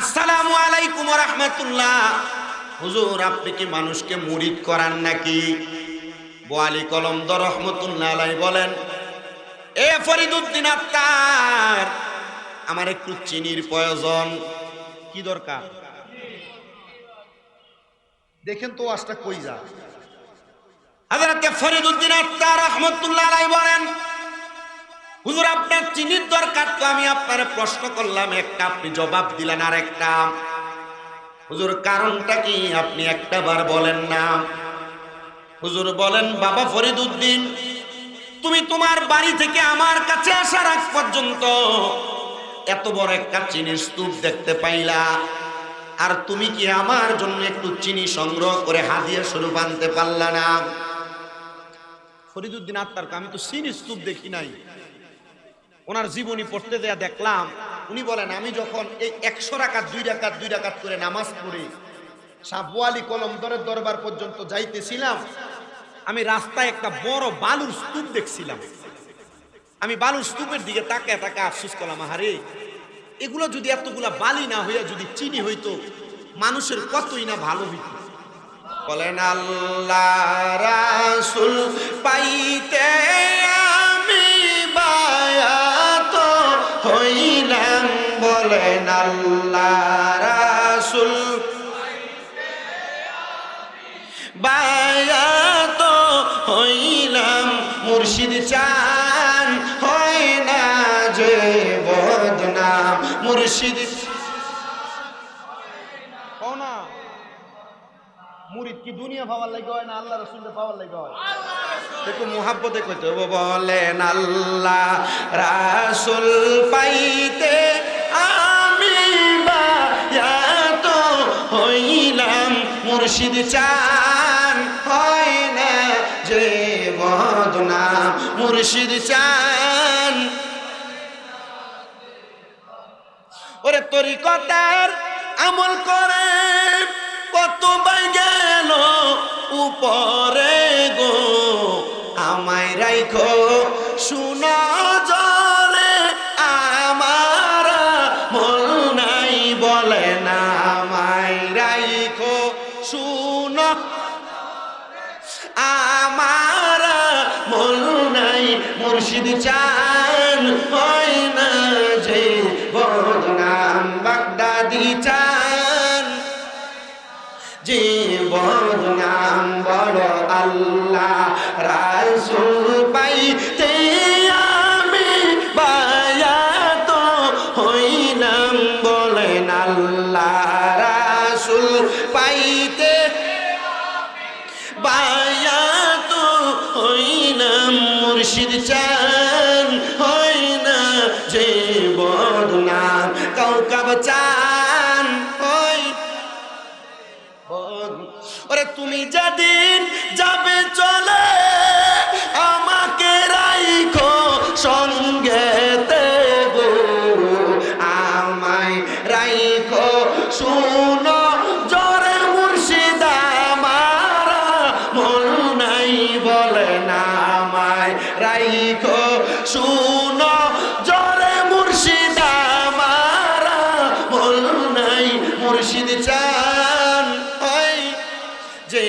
আসসালামু আলাইকুম ওয়া রাহমাতুল্লাহ। হুজুর, আপনি কি মানুষকে মুরিদ করান নাকি? বোয়ালি কলমদর রহমতুল্লাহ আলাইহি বলেন, এ ফরিদউদ্দিন আত্তার, আমার একটু চিনির প্রয়োজন। কি দরকার? দেখেন তো আজটা কই যা। হযরত ফরিদউদ্দিন আত্তার রহমতুল্লাহ আলাইহি বলেন, হুজুর আপনার চিনির দরকার, তো আমি আপনারে প্রশ্ন করলাম একটা, আপনি জবাব দিলেন আর একটা। হুজুর কারণটা কি আপনি একটা বার বলেন না? হুজুর বলেন, বাবা ফরিদউদ্দিন, তুমি তোমার বাড়ি থেকে আমার কাছে আসার আগ পর্যন্ত এত বড় একটা চিনির স্তূপ দেখতে পাইলা, আর তুমি কি আমার জন্য একটু চিনি সংগ্রহ করে হাদিয়া স্বরূপ আনতে পারলা না? ফরিদউদ্দিন আত্তার, আমি তো চিনির স্তূপ দেখি নাই। ওনার জীবনী পড়তে দেয়া দেখলাম, উনি বলেন, আমি যখন এই 100 রাকাত 2 রাকাত করে নামাজ পড়ে সাবওয়ালি কলমদরের দরবার পর্যন্ত যাইতেছিলাম, আমি রাস্তায় একটা বড় বালুর স্তূপ দেখছিলাম। আমি বালুর স্তূপের দিকে তাকায় তাকায় আফসোস করলাম, আহারে, এগুলো যদি এতগুলা বালি না হইয়া যদি চিনি হইতো, মানুষের কতই না ভালো হইত। বলেন, আল্লাহ রাসূল পাইতে আমি বায়াত হইলাম। বলেন, আল্লাহ রাসূল বায়াত হইলাম, মুর্শিদ চান হয় না যে বদনাম। মুর্শিদ না, মুরিদ কি দুনিয়া পাওয়ার লাগে হয় না আল্লাহ রাসূলের পাওয়ার লাগে হয়? একটু মুহাব্বতে কইতে হবে। বলেন, আল্লাহ রাসূল পাইতে আমি বায়াত হইলাম, মুর্শিদ চান হয় না যে বদনাম। মুর্শিদ চান। ওরে তরিকতের আমল করে কত বাই গেল উপরে গো, আমায় রাইখো শুনা জলে আমার মন নাই। বলে না, আমায় রাইখো শুনো আমার মন নাই। মুর্শিদ চান হয় না যে বদনাম। বাগদাদি চান যে বদনাম। বড় আল্লাহ রাসূল পাইতে আমি বায়াত হইলাম। বলেন, আল্লাহ রাসূল পাইতে বায়াত হইলাম, মুর্শিদ চান হয় না যে বদনাম। কাউকাব চান হয়। ওরে তুমি যেদিন যাবে চলে, আমাকে রাইখো সঙ্গেতে গো, আমায় রাইখো শুনো জরে মুর্শিদ আমার মন নাই। বলে না, আমায় রাইখো শুনো জরে মুর্শিদ আমার মন নাই। মুর্শিদ চান যে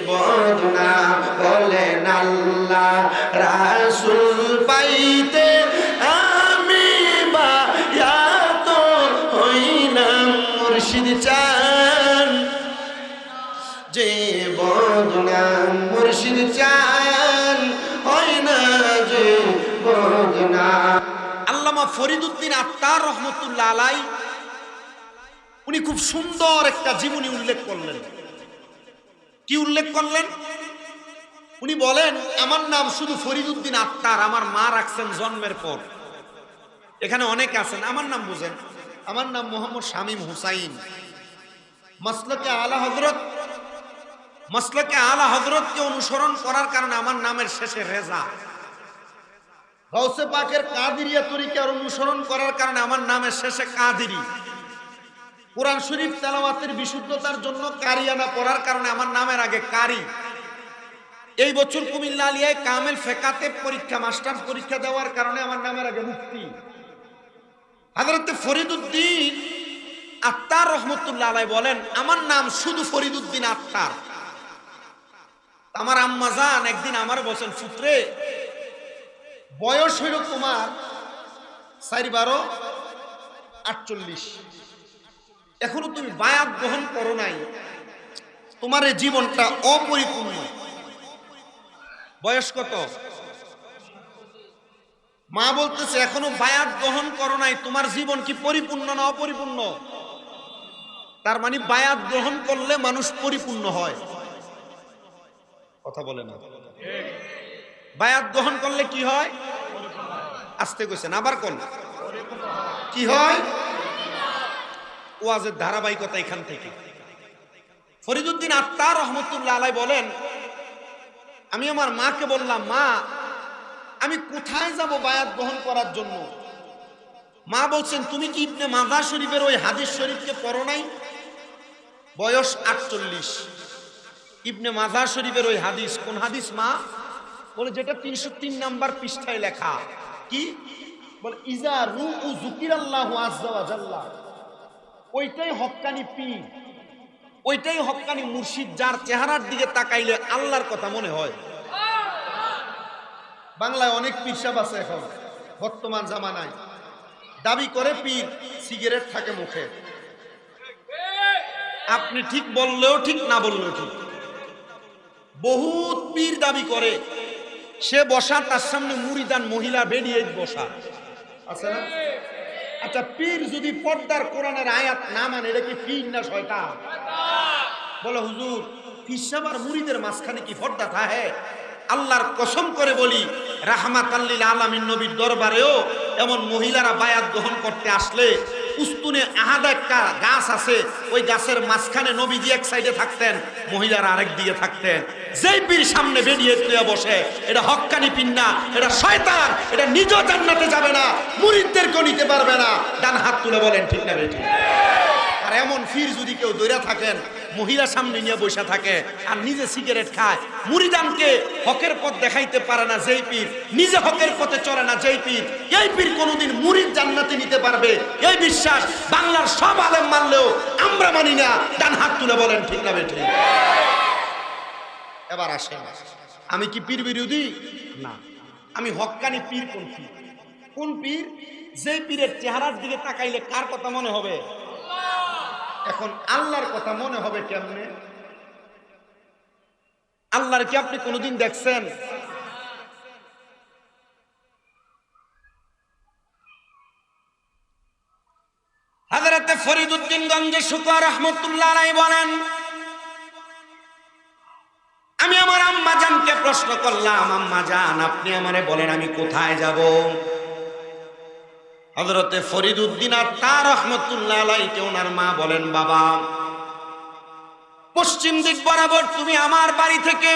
বদনাম। বলেন, আল্লাহ রাসূল পাইতে আমি বায়াত হইলাম, মুর্শিদ চান যে বদনাম। মুর্শিদ চান হয় না যে বদনাম। আল্লামা ফরিদউদ্দিন আত্তার রহমতুল্লাহ আলাইহি উনি খুব সুন্দর একটা জীবনী উল্লেখ করলেন। কি উল্লেখ করলেন? উনি বলেন, আমার নাম শুধু ফরিদউদ্দিন আত্তার, আমার মা রাখছেন জন্মের পর। এখানে অনেকে আছেন, আমার নাম বুঝেন, আমার নাম মোহাম্মদ শামীম হুসাইন। মাসলাকে আলা হযরতকে অনুসরণ করার কারণে আমার নামের শেষে রেজা। গাউসে পাকের কাদেরিয়া তরিকার অনুসরণ করার কারণে আমার নামের শেষে কাদেরি। কোরআন শরীফ তেলাওয়াতের বিশুদ্ধতার জন্য কারিয়ানা পড়ার কারণে আমার নামের আগে কারি। এই বছর কুমিল্লা আলিয়ায় কামেল ফেকাতে পরীক্ষা, মাস্টার্স পরীক্ষা দেওয়ার কারণে আমার নামের আগে মুফতি। হযরত ফরিদউদ্দিন আত্তার রহমতুল্লাহ আলাইহি বলেন, আমার নাম শুধু ফরিদউদ্দিন আত্তার। আমার আম্মা জান একদিন আমার বলছেন, পুত্রে বয়স হইল তোমার 4-12-48, এখনো তুমি বায়াত গ্রহণ করো নাই, তোমার এই জীবনটা অপরিপূর্ণ। বয়স কত? মা বলতেছে এখনো বায়াত গ্রহণ করো নাই, তোমার জীবন কি পরিপূর্ণ না অপরিপূর্ণ? তার মানে বায়াত গ্রহণ করলে মানুষ পরিপূর্ণ হয়। কথা বলে না? বায়াত গ্রহণ করলে কি হয়? আস্তে কইছেন, আবার কোন কি হয়? ওয়াজের ধারাবাহিকতা এখান থেকে। ফরিদউদ্দিন আত্তার রহমতুল্লাহ আলাইহি বলেন, আমি আমার মাকে বললাম, মা আমি কোথায় যাব বায়াত গ্রহণ করার জন্য? মা বলছেন, তুমি কি ইবনে মাজাহ শরীফের ওই হাদিস শরীফকে পড়ো নাই? বয়স 48। ইবনে মাজাহ শরীফের ওই হাদিস, কোন হাদিস মা? বলে যেটা 303 নাম্বার পৃষ্ঠায় লেখা। কি বলে? ইজা রুউ যুকিরাল্লাহু আযজা ওয়া জাল্লা। ওইটাই হক্কানি পীর, ওইটাই হক্কানি মুর্শিদ, যার চেহারার দিকে তাকাইলে আল্লাহর কথা মনে হয়। বাংলায় অনেক পীর সাহেব আছে এখন বর্তমান জামানায়, দাবি করে পীর, সিগারেট থাকে মুখে। আপনি ঠিক বললেও ঠিক, না বললেও ঠিক। বহুত পীর দাবি করে, সে বসা, তার সামনে মুরিদান মহিলা বেরিয়ে বসা আছে না? আচ্ছা, পীর যদি পর্দার কোরআনের আয়াত না মানে, এটা কি পীর না শয়তান? বলে হুজুর, পীর সাহেব আর মুরিদের মাঝখানে কি পর্দা থাকে? আল্লাহর কসম করে বলি, রাহমাতাল লিল আলামিন নবীর দরবারেও এমন মহিলারা বায়াত গ্রহণ করতে আসলে, উস্তুনে আহাদা একটা গাছ আছে, ওই গাছের মাঝখানে নবীজি এক সাইডে থাকতেন, মহিলারা আরেক দিকে থাকতেন। যেই পীর সামনে বেরিয়ে বসে, এটা হক্কানি পীর না, এটা শয়তান, এটা নিজেও জান্নাতে যাবে না, মুরিদদেরকেও নিতে পারবে না। ডান হাত তুলে বলেন ঠিক না বেঠিক? আর এমন পীর যদি কেউ দৌড়া থাকেন, মহিলা সামনে নিয়ে বসে থাকে আর নিজে সিগারেট খায়, মুরিদানকে হকের পথ দেখাইতে পারে না যেই পীর, নিজে হকের পথে চলে না যেই পীর, এই পীর কোনোদিন মুরিদ জান্নাতে নিতে পারবে এই বিশ্বাস বাংলার সব আলেম মানলেও আমরা মানি না। ডান হাত তুলে বলেন ঠিক না বেঠিক? এবার আসেন, আমি কি পীর বিরোধী? না, আমি হক্কানি পীর। কোন পীর? কোন পীর? যে পীরের চেহারার দিকে তাকাইলে কার কথা মনে হবে? এখন আল্লাহর কথা মনে হবে কেমনে? আল্লাহর কি আপনি কোনোদিন দেখছেন? হযরতে ফরিদউদ্দিন গঞ্জে শুকর রহমাতুল্লাহ আলাইহি বলেন, আমি আমার আম্মা জানকে প্রশ্ন করলাম, আম্মা জান আপনি আমারে বলেন আমি কোথায় যাব? হযরতে ফরিদউদ্দিন আত্তার রহমাতুল্লাহ আলাইহি ওনার মা বলেন, বাবা পশ্চিম দিক বরাবর তুমি আমার বাড়ি থেকে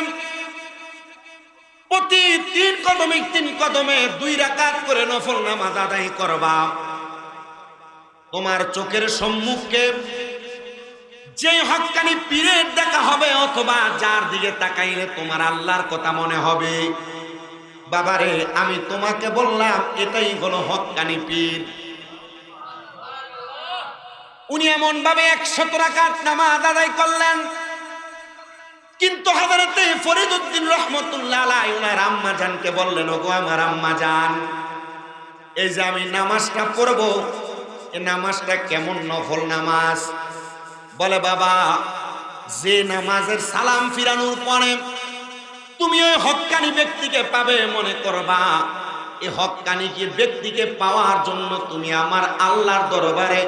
প্রতি 3 কদমে 2 রাকাত করে নফল নামাজ আদায় করবা। তোমার চোখের সম্মুখে যে হক্কানি পীরের দেখা হবে, অথবা যার দিকে তাকাইলে তোমার আল্লাহর কথা মনে হবে, বাবারে আমি তোমাকে বললাম এটাই হলো হক্কানি পীর। উনি এমন ভাবে 100 রাকাত নামাজ আদায় করলেন, কিন্তু হযরতে ফরিদউদ্দিন রহমাতুল্লাহ আলাইহি ওনার আম্মা জানকে বললেন, ওগো আমার আম্মা জান, এই যে আমি নামাজটা পড়ব, এই নামাজটা কেমন নফল নামাজ? বলে, বাবা যে নামাজের সালাম ফিরানোর পরে তুমি ওই হক্কানি ব্যক্তিকে পাবে মনে করবা, এই হক্কানি ব্যক্তিকে পাওয়ার জন্য তুমি আমার আল্লাহর দরবারে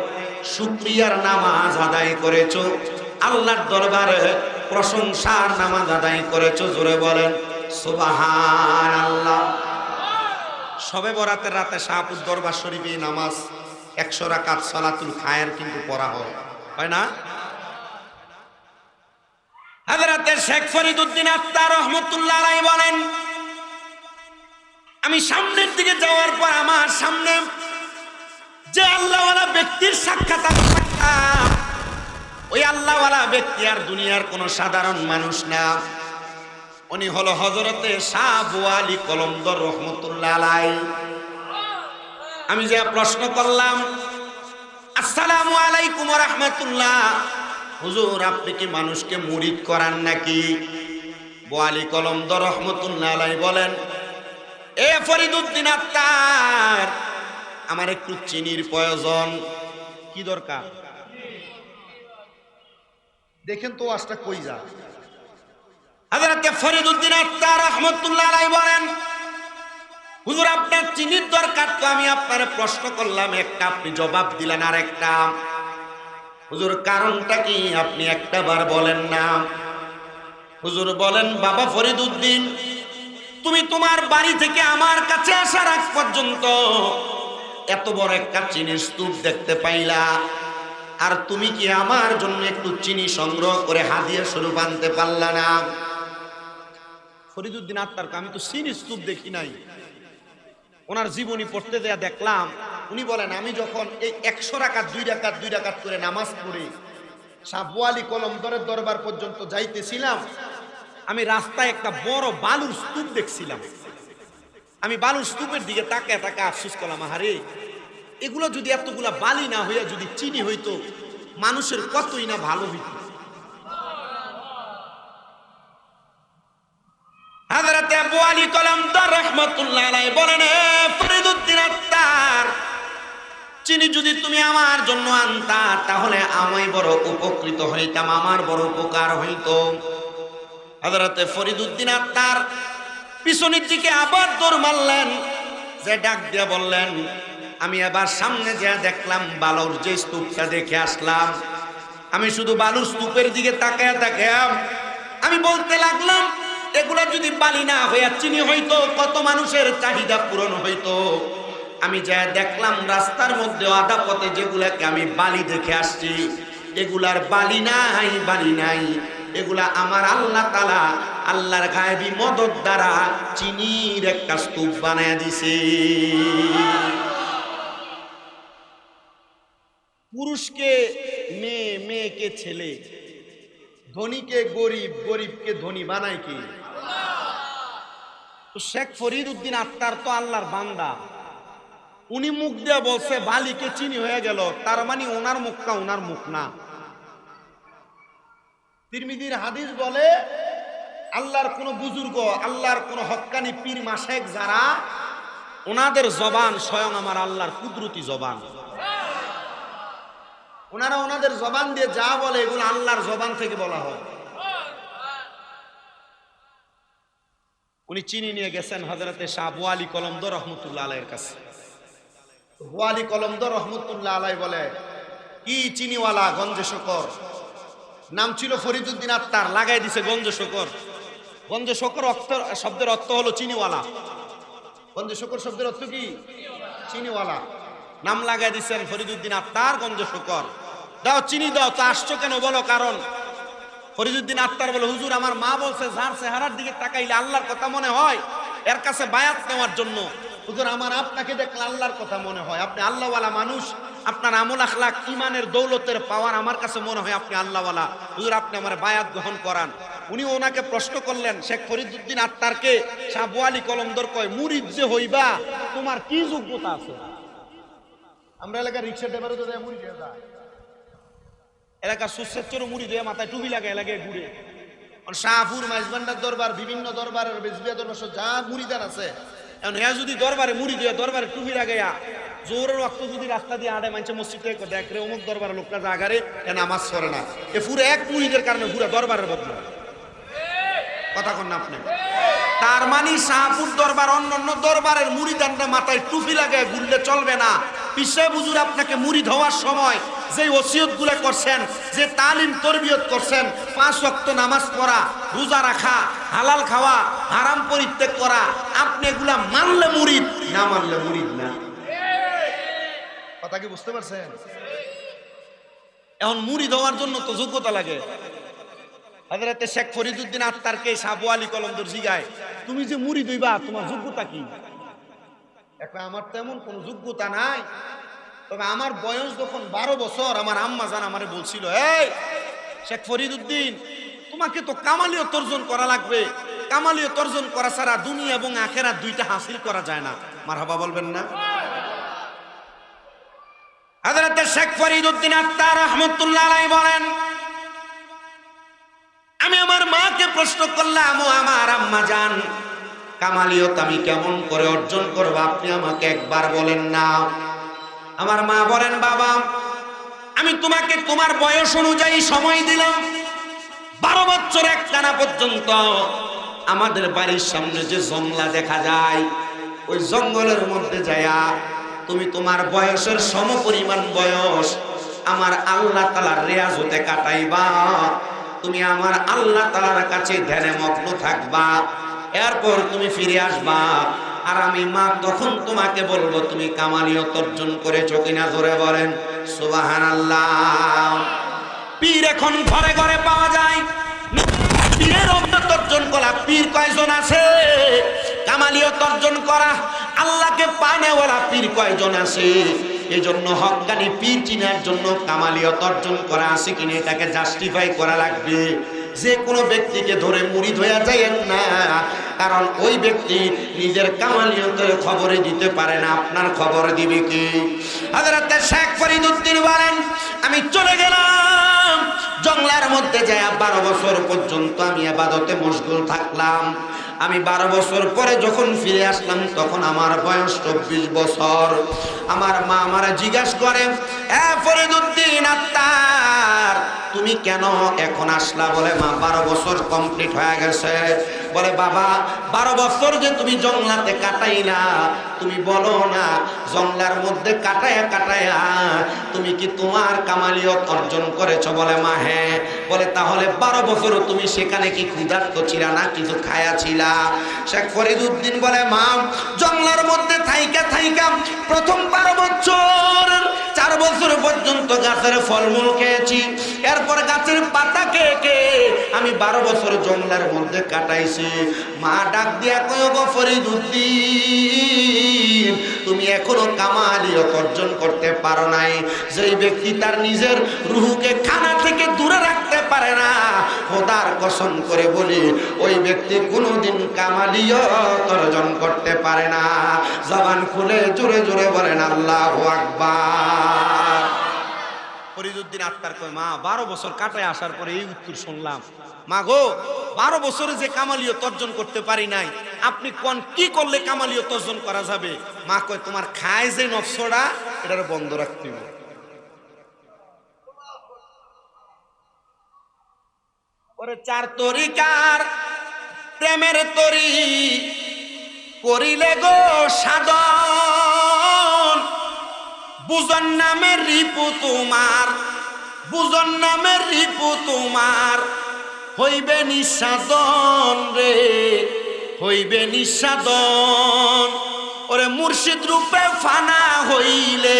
শুকরিয়ার নামাজ আদায় করেছো, আল্লাহর দরবারে প্রশংসার নামাজ আদায় করেছো। জোরে বলেন সুবহানাল্লাহ। শবে বরাতের রাতে শাহপুর দরবার শরীফে নামাজ 100 রাকাত সালাতুল খায়ের কিন্তু পড়া হয় না? হযরতে শেখ ফরিদউদ্দিন আত্তার রহমাতুল্লাহ আলাইহি বলেন, আমি সামনের দিকে যাওয়ার পর আমার সামনে যে আল্লাহওয়ালা ব্যক্তির সাক্ষাৎ পেলাম, ওই আল্লাহওয়ালা ব্যক্তি আর দুনিয়ার কোন সাধারণ মানুষ না, উনি হলো হযরতে শাহ আবু আলী কলমদর রহমাতুল্লাহ আলাইহি। আমি যে প্রশ্ন করলাম, আসসালামু আলাইকুম ওয়া রাহমাতুল্লাহ। হুজুর আপনি কি মানুষকে মুরিদ করান নাকি? বোয়ালি কলমদর রহমতুল্লাহ আলাইহি বলেন, এ ফরিদউদ্দিন আত্তার, আমার একটু চিনির প্রয়োজন। কি দরকার? দেখেন তো আজটা কই যা। হযরত ফরিদউদ্দিন আত্তার রহমতুল্লাহ আলাইহি বলেন, হুজুর আপনার চিনির দরকার তো আমি আপনারে প্রশ্ন করলাম একটা, আপনি জবাব দিলেন আর একটা। হুজুর কারণটা কি আপনি একটা বার বলেন না। হুজুর বলেন, বাবা ফরিদউদ্দিন, তুমি তোমার বাড়ি থেকে আমার কাছে আসার আগ পর্যন্ত এত বড় একটা চিনির স্তূপ দেখতে পাইলা, আর তুমি কি আমার জন্য একটু চিনি সংগ্রহ করে হাদিয়া স্বরূপ আনতে পারলা না? ফরিদউদ্দিন আত্তারকে আমি তো চিনির স্তূপ দেখি নাই। ওনার জীবনী পড়তে দেয়া দেখলাম, উনি বলেন আমি যখন এই 100 রাকাত 2 রাকাত করে নামাজ পড়ে সাবওয়ালি কলমদরের দরবার পর্যন্ত যাইতেছিলাম, আমি রাস্তায় একটা বড় বালুর স্তূপ দেখছিলাম। আমি বালুর স্তূপের দিকে তাকায় আফসোস করলাম, আহারে এগুলো যদি এতগুলা বালি না হইয়া যদি চিনি হইতো, মানুষের কতই না ভালো হইতো। হযরত বোয়ালি কলমদর রাহমাতুল্লাহ আলাইহি বলেন, ফরিদউদ্দিন আত্তার, চিনি যদি তুমি আমার জন্য আনতা তাহলে আমি বড় উপকৃত হইতাম, আমার বড় উপকার হইতো। হযরত ফরিদউদ্দিন আত্তার পিছনের দিকে আবার দৌড় মারলেন, যে ডাক দিয়ে বললেন, আমি আবার সামনে যা দেখলাম বালুর যে স্তূপটা দেখে আসলাম। আমি শুধু বালুর স্তূপের দিকে তাকায় আমি বলতে লাগলাম, এগুলা যদি বালি না হইয়া চিনি হইতো কত মানুষের চাহিদা পূরণ হইতো। আমি যা দেখলাম রাস্তার মধ্যে আধা পথে যেগুলাকে আমি বালি দেখে আসছি, এগুলার বালি নাই, এগুলা আমার আল্লাহ তাআলা আল্লাহর গায়েবী মদদ দ্বারা চিনির একটা স্তূপ বানায় দিছে। পুরুষকে মেয়ে, মেয়েকে ছেলে, ধনীকে গরিব, গরিবকে ধনী বানায় কি? তো শেখ ফরিদউদ্দিন আত্তার তো আল্লাহর বান্দা, উনি মুখ দিয়ে বলছে বালিকে চিনি হয়ে গেল, তার মানে ওনার মুখটা ওনার মুখ না। তিরমিজির হাদিস বলে, আল্লাহর কোন বুজুর্গ, আল্লাহর কোন হক্কানি পীর মাশায়েখ যারা, ওনাদের জবান স্বয়ং আমার আল্লাহর কুদরতি জবান। ওনারা ওনাদের জবান দিয়ে যা বলে এগুলো আল্লাহর জবান থেকে বলা হয়। উনি চিনি নিয়ে গেছেন হযরতে শাহ বোয়ালি কলমদর রহমতুল্লাহ আলাইহির কাছে। বোয়ালি কলমদর রহমতুল্লাহ আলাইহি বলে, কি চিনিওয়ালা গঞ্জে শকর, নাম ছিল ফরিদউদ্দিন আত্তার, লাগাই দিছে গঞ্জে শকর। গঞ্জে শকর শব্দের অর্থ হলো চিনিওয়ালা। গঞ্জে শকর শব্দের অর্থ কি? চিনিওয়ালা। নাম লাগাই দিচ্ছেন ফরিদউদ্দিন আত্তার গঞ্জে শকর। দাও চিনি দাও। তা আসছো কেন বলো কারণ। ফরিদউদ্দিন আত্তার বলে, হুজুর আমার মা বলছে যার চেহারার দিকে তাকাইলে আল্লাহর কথা মনে হয়, এর কাছে বায়াত নেওয়ার জন্য। হুজুর আমার আপনাকে দেখলে আল্লাহর কথা মনে হয়, আপনি আল্লাহওয়ালা মানুষ, আপনার আমল আখলাক ঈমানের দৌলতের পাওয়ার আমার কাছে মনে হয় আপনি আল্লাহওয়ালা। হুজুর আপনি আমার বায়াত গ্রহণ করান। উনি ওনাকে প্রশ্ন করলেন, শেখ ফরিদউদ্দিন আত্তারকে শাহ বোয়ালি কলমদর কয়, মুরিদ যে হইবা তোমার কি যোগ্যতা আছে? আমরা এলাকার রিক্সা ড্রাইভারও তো মুরিদ হয়ে যায়, এলাকার সুসেচ্চরও মুরিদ হয়ে মাথায় টুপি লাগে এলাকায় ঘুরে। শাহপুর মাইজবান্ডার দরবার, বিভিন্ন দরবারের বেজবিয়া দরবার যা মুরিদার আছে, এখন হ্যাঁ যদি দরবারে মুরিদ হয়ে দরবারে টুপি লাগাইয়া জোরের রক্ত যদি রাস্তা দিয়ে আড়ে মানছে মসজিদ থেকে দেখ রে অমুক দরবারের লোকটা জাগারে এ নামাজ পড়ে না, এ পুরো এক মুরিদের কারণে পুরো দরবারের বদলে। কথা কন না আপনি? তার মানে শাহপুর দরবার অন্যান্য দরবারের মুরিদানরা মাথায় টুপি লাগায় ঘুরলে চলবে না। পিছে হুজুর আপনাকে মুরিদ হওয়ার সময় যে ওসিয়ত গুলো করছেন, যে তালিম তরবিয়ত করছেন, 5 ওয়াক্ত নামাজ পড়া, রোজা রাখা, হালাল খাওয়া, হারাম পরিত্যাগ করা, আপনি এগুলা মানলে মুরিদ, না মানলে মুরিদ না। কথা কি বুঝতে পারছেন? এখন মুরিদ হওয়ার জন্য তো যোগ্যতা লাগে। হযরতে শেখ ফরিদউদ্দিন আত্তারকে শাহ বোয়ালি কলমদর জিগায়, তুমি যে মুরিদ হইবা তোমার যোগ্যতা কি? এখন আমার তেমন কোনো যোগ্যতা নাই, তবে আমার বয়স যখন 12 বছর আমার আম্মা জান আমারে বলছিল, এই শেখ ফরিদউদ্দিন তোমাকে তো কামালিয়ত অর্জন করা লাগবে, কামালিয়ত অর্জন করা ছাড়া দুনিয়া এবং আখিরাত দুইটা হাসিল করা যায় না। মারহাবা বলবেন না? হযরত শেখ ফরিদউদ্দিন আত্তার রাহমাতুল্লাহ আলাইহি বলেন, আমি আমার মাকে প্রশ্ন করলাম, ও আমার আম্মা জান, কামালিয়ত আমি কেমন করে অর্জন করব আপনি আমাকে একবার বলেন না। আমার মা বলেন, বাবা আমি তোমাকে তোমার বয়স অনুযায়ী সময় দিলাম 12 বছর একটানা পর্যন্ত আমাদের বাড়ির সামনে যে জঙ্গলা দেখা যায় ওই জঙ্গলের মধ্যে যায়া তুমি তোমার বয়সের সমপরিমাণ বয়স আমার আল্লাহ তাআলার রিয়াজতে কাটাইবা। তুমি আমার আল্লাহ তাআলার কাছে ধ্যানে মগ্ন থাকবা, এরপর তুমি ফিরে আসবা। আর আমি মা তখন তোমাকে বলবো তুমি কামালিয়ত অর্জন করেছো কিনা। জোরে বলেন সুবহানাল্লাহ। পীর এখন ঘরে ঘরে পাওয়া যায়, পীরের অর্জন করা পীর কয়জন আছে? কামালিয়ত অর্জন করা আল্লাহকে পানেওয়ালা পীর কয়জন আছে? এজন্য হক্কানি পীর চিনার জন্য কামালিয়ত অর্জন করা আছে কিনা এটাকে জাস্টিফাই করা লাগবে। যে কোনো ব্যক্তিকে ধরে মুরিদ হয়ে যায়েন না, কারণ ওই ব্যক্তি নিজের কামালিয়তের খবরে দিতে পারে না, আপনার খবর দিবে কি? হযরত শেখ ফরিদউদ্দিন বলেন, আমি চলে গেলাম জঙ্গলার মধ্যে যায় 12 বছর পর্যন্ত আমি ইবাদতে মশগুল থাকলাম। আমি 12 বছর পরে যখন ফিরে আসলাম তখন আমার বয়স 24 বছর। আমার মা আমারে জিজ্ঞাসা করে, এ ফরিদউদ্দিন আত্তার তুমি কেন এখন আসলা? বলে, মা 12 বছর কমপ্লিট হয়ে গেছে। বলে, বাবা 12 বছর যে তুমি জঙ্গলাতে কাটাইলা, তুমি বলো না জঙ্গলার মধ্যে কাটায়া কাটায়া তুমি কি তোমার কামালিয়ত অর্জন করেছো? বলে, মা হ্যাঁ। বলে, তাহলে 12 বছর তুমি সেখানে কি ক্ষুধার্ত ছিলা না কিছু খায়া ছিলা? শেখ ফরিদউদ্দিন বলে, মা জঙ্গলার মধ্যে থাইকা থাইকা প্রথম 12 বছর 4 বছর পর্যন্ত গাছের ফলমূল খেয়েছি, এরপর গাছের পাতা খেয়ে খেয়ে আমি 12 বছর জঙ্গলার মধ্যে কাটাইছি। মা ডাক দিয়া কয়, গো ফরিদউদ্দিন তুমি এখনো কামালিয়ত অর্জন করতে পারো নাই। যেই ব্যক্তি তার নিজের রুহুকে খানা থেকে দূরে রাখতে পারে না, খোদার কসম করে বলি ওই ব্যক্তি কোনোদিন কামালিয়ত অর্জন করতে পারে না। জবান খুলে জোরে জোরে বলেন আল্লাহু আকবার। ফরিদউদ্দিন আত্তার কয়, মা 12 বছর কাটায় আসার পরে এই উত্তর শুনলাম। মা গো 12 বছরে যে কামালিয়ত অর্জন করতে পারি নাই, আপনি কোন কি করলে কামালিয়ত অর্জন করা যাবে? মা কয়, তোমার খায় যে নফসটা এটারে বন্ধ রাখতে হবে। ওরে 4 তরিকার প্রেমের তরি করিলে গো সাধন, বুঝন নামের রিপু তোমার, বুঝন নামের রিপু তোমার হইবে নিঃসাধন রে, হইবে নিঃসাধন। ওরে মুর্শিদ রূপে ফানা হইলে,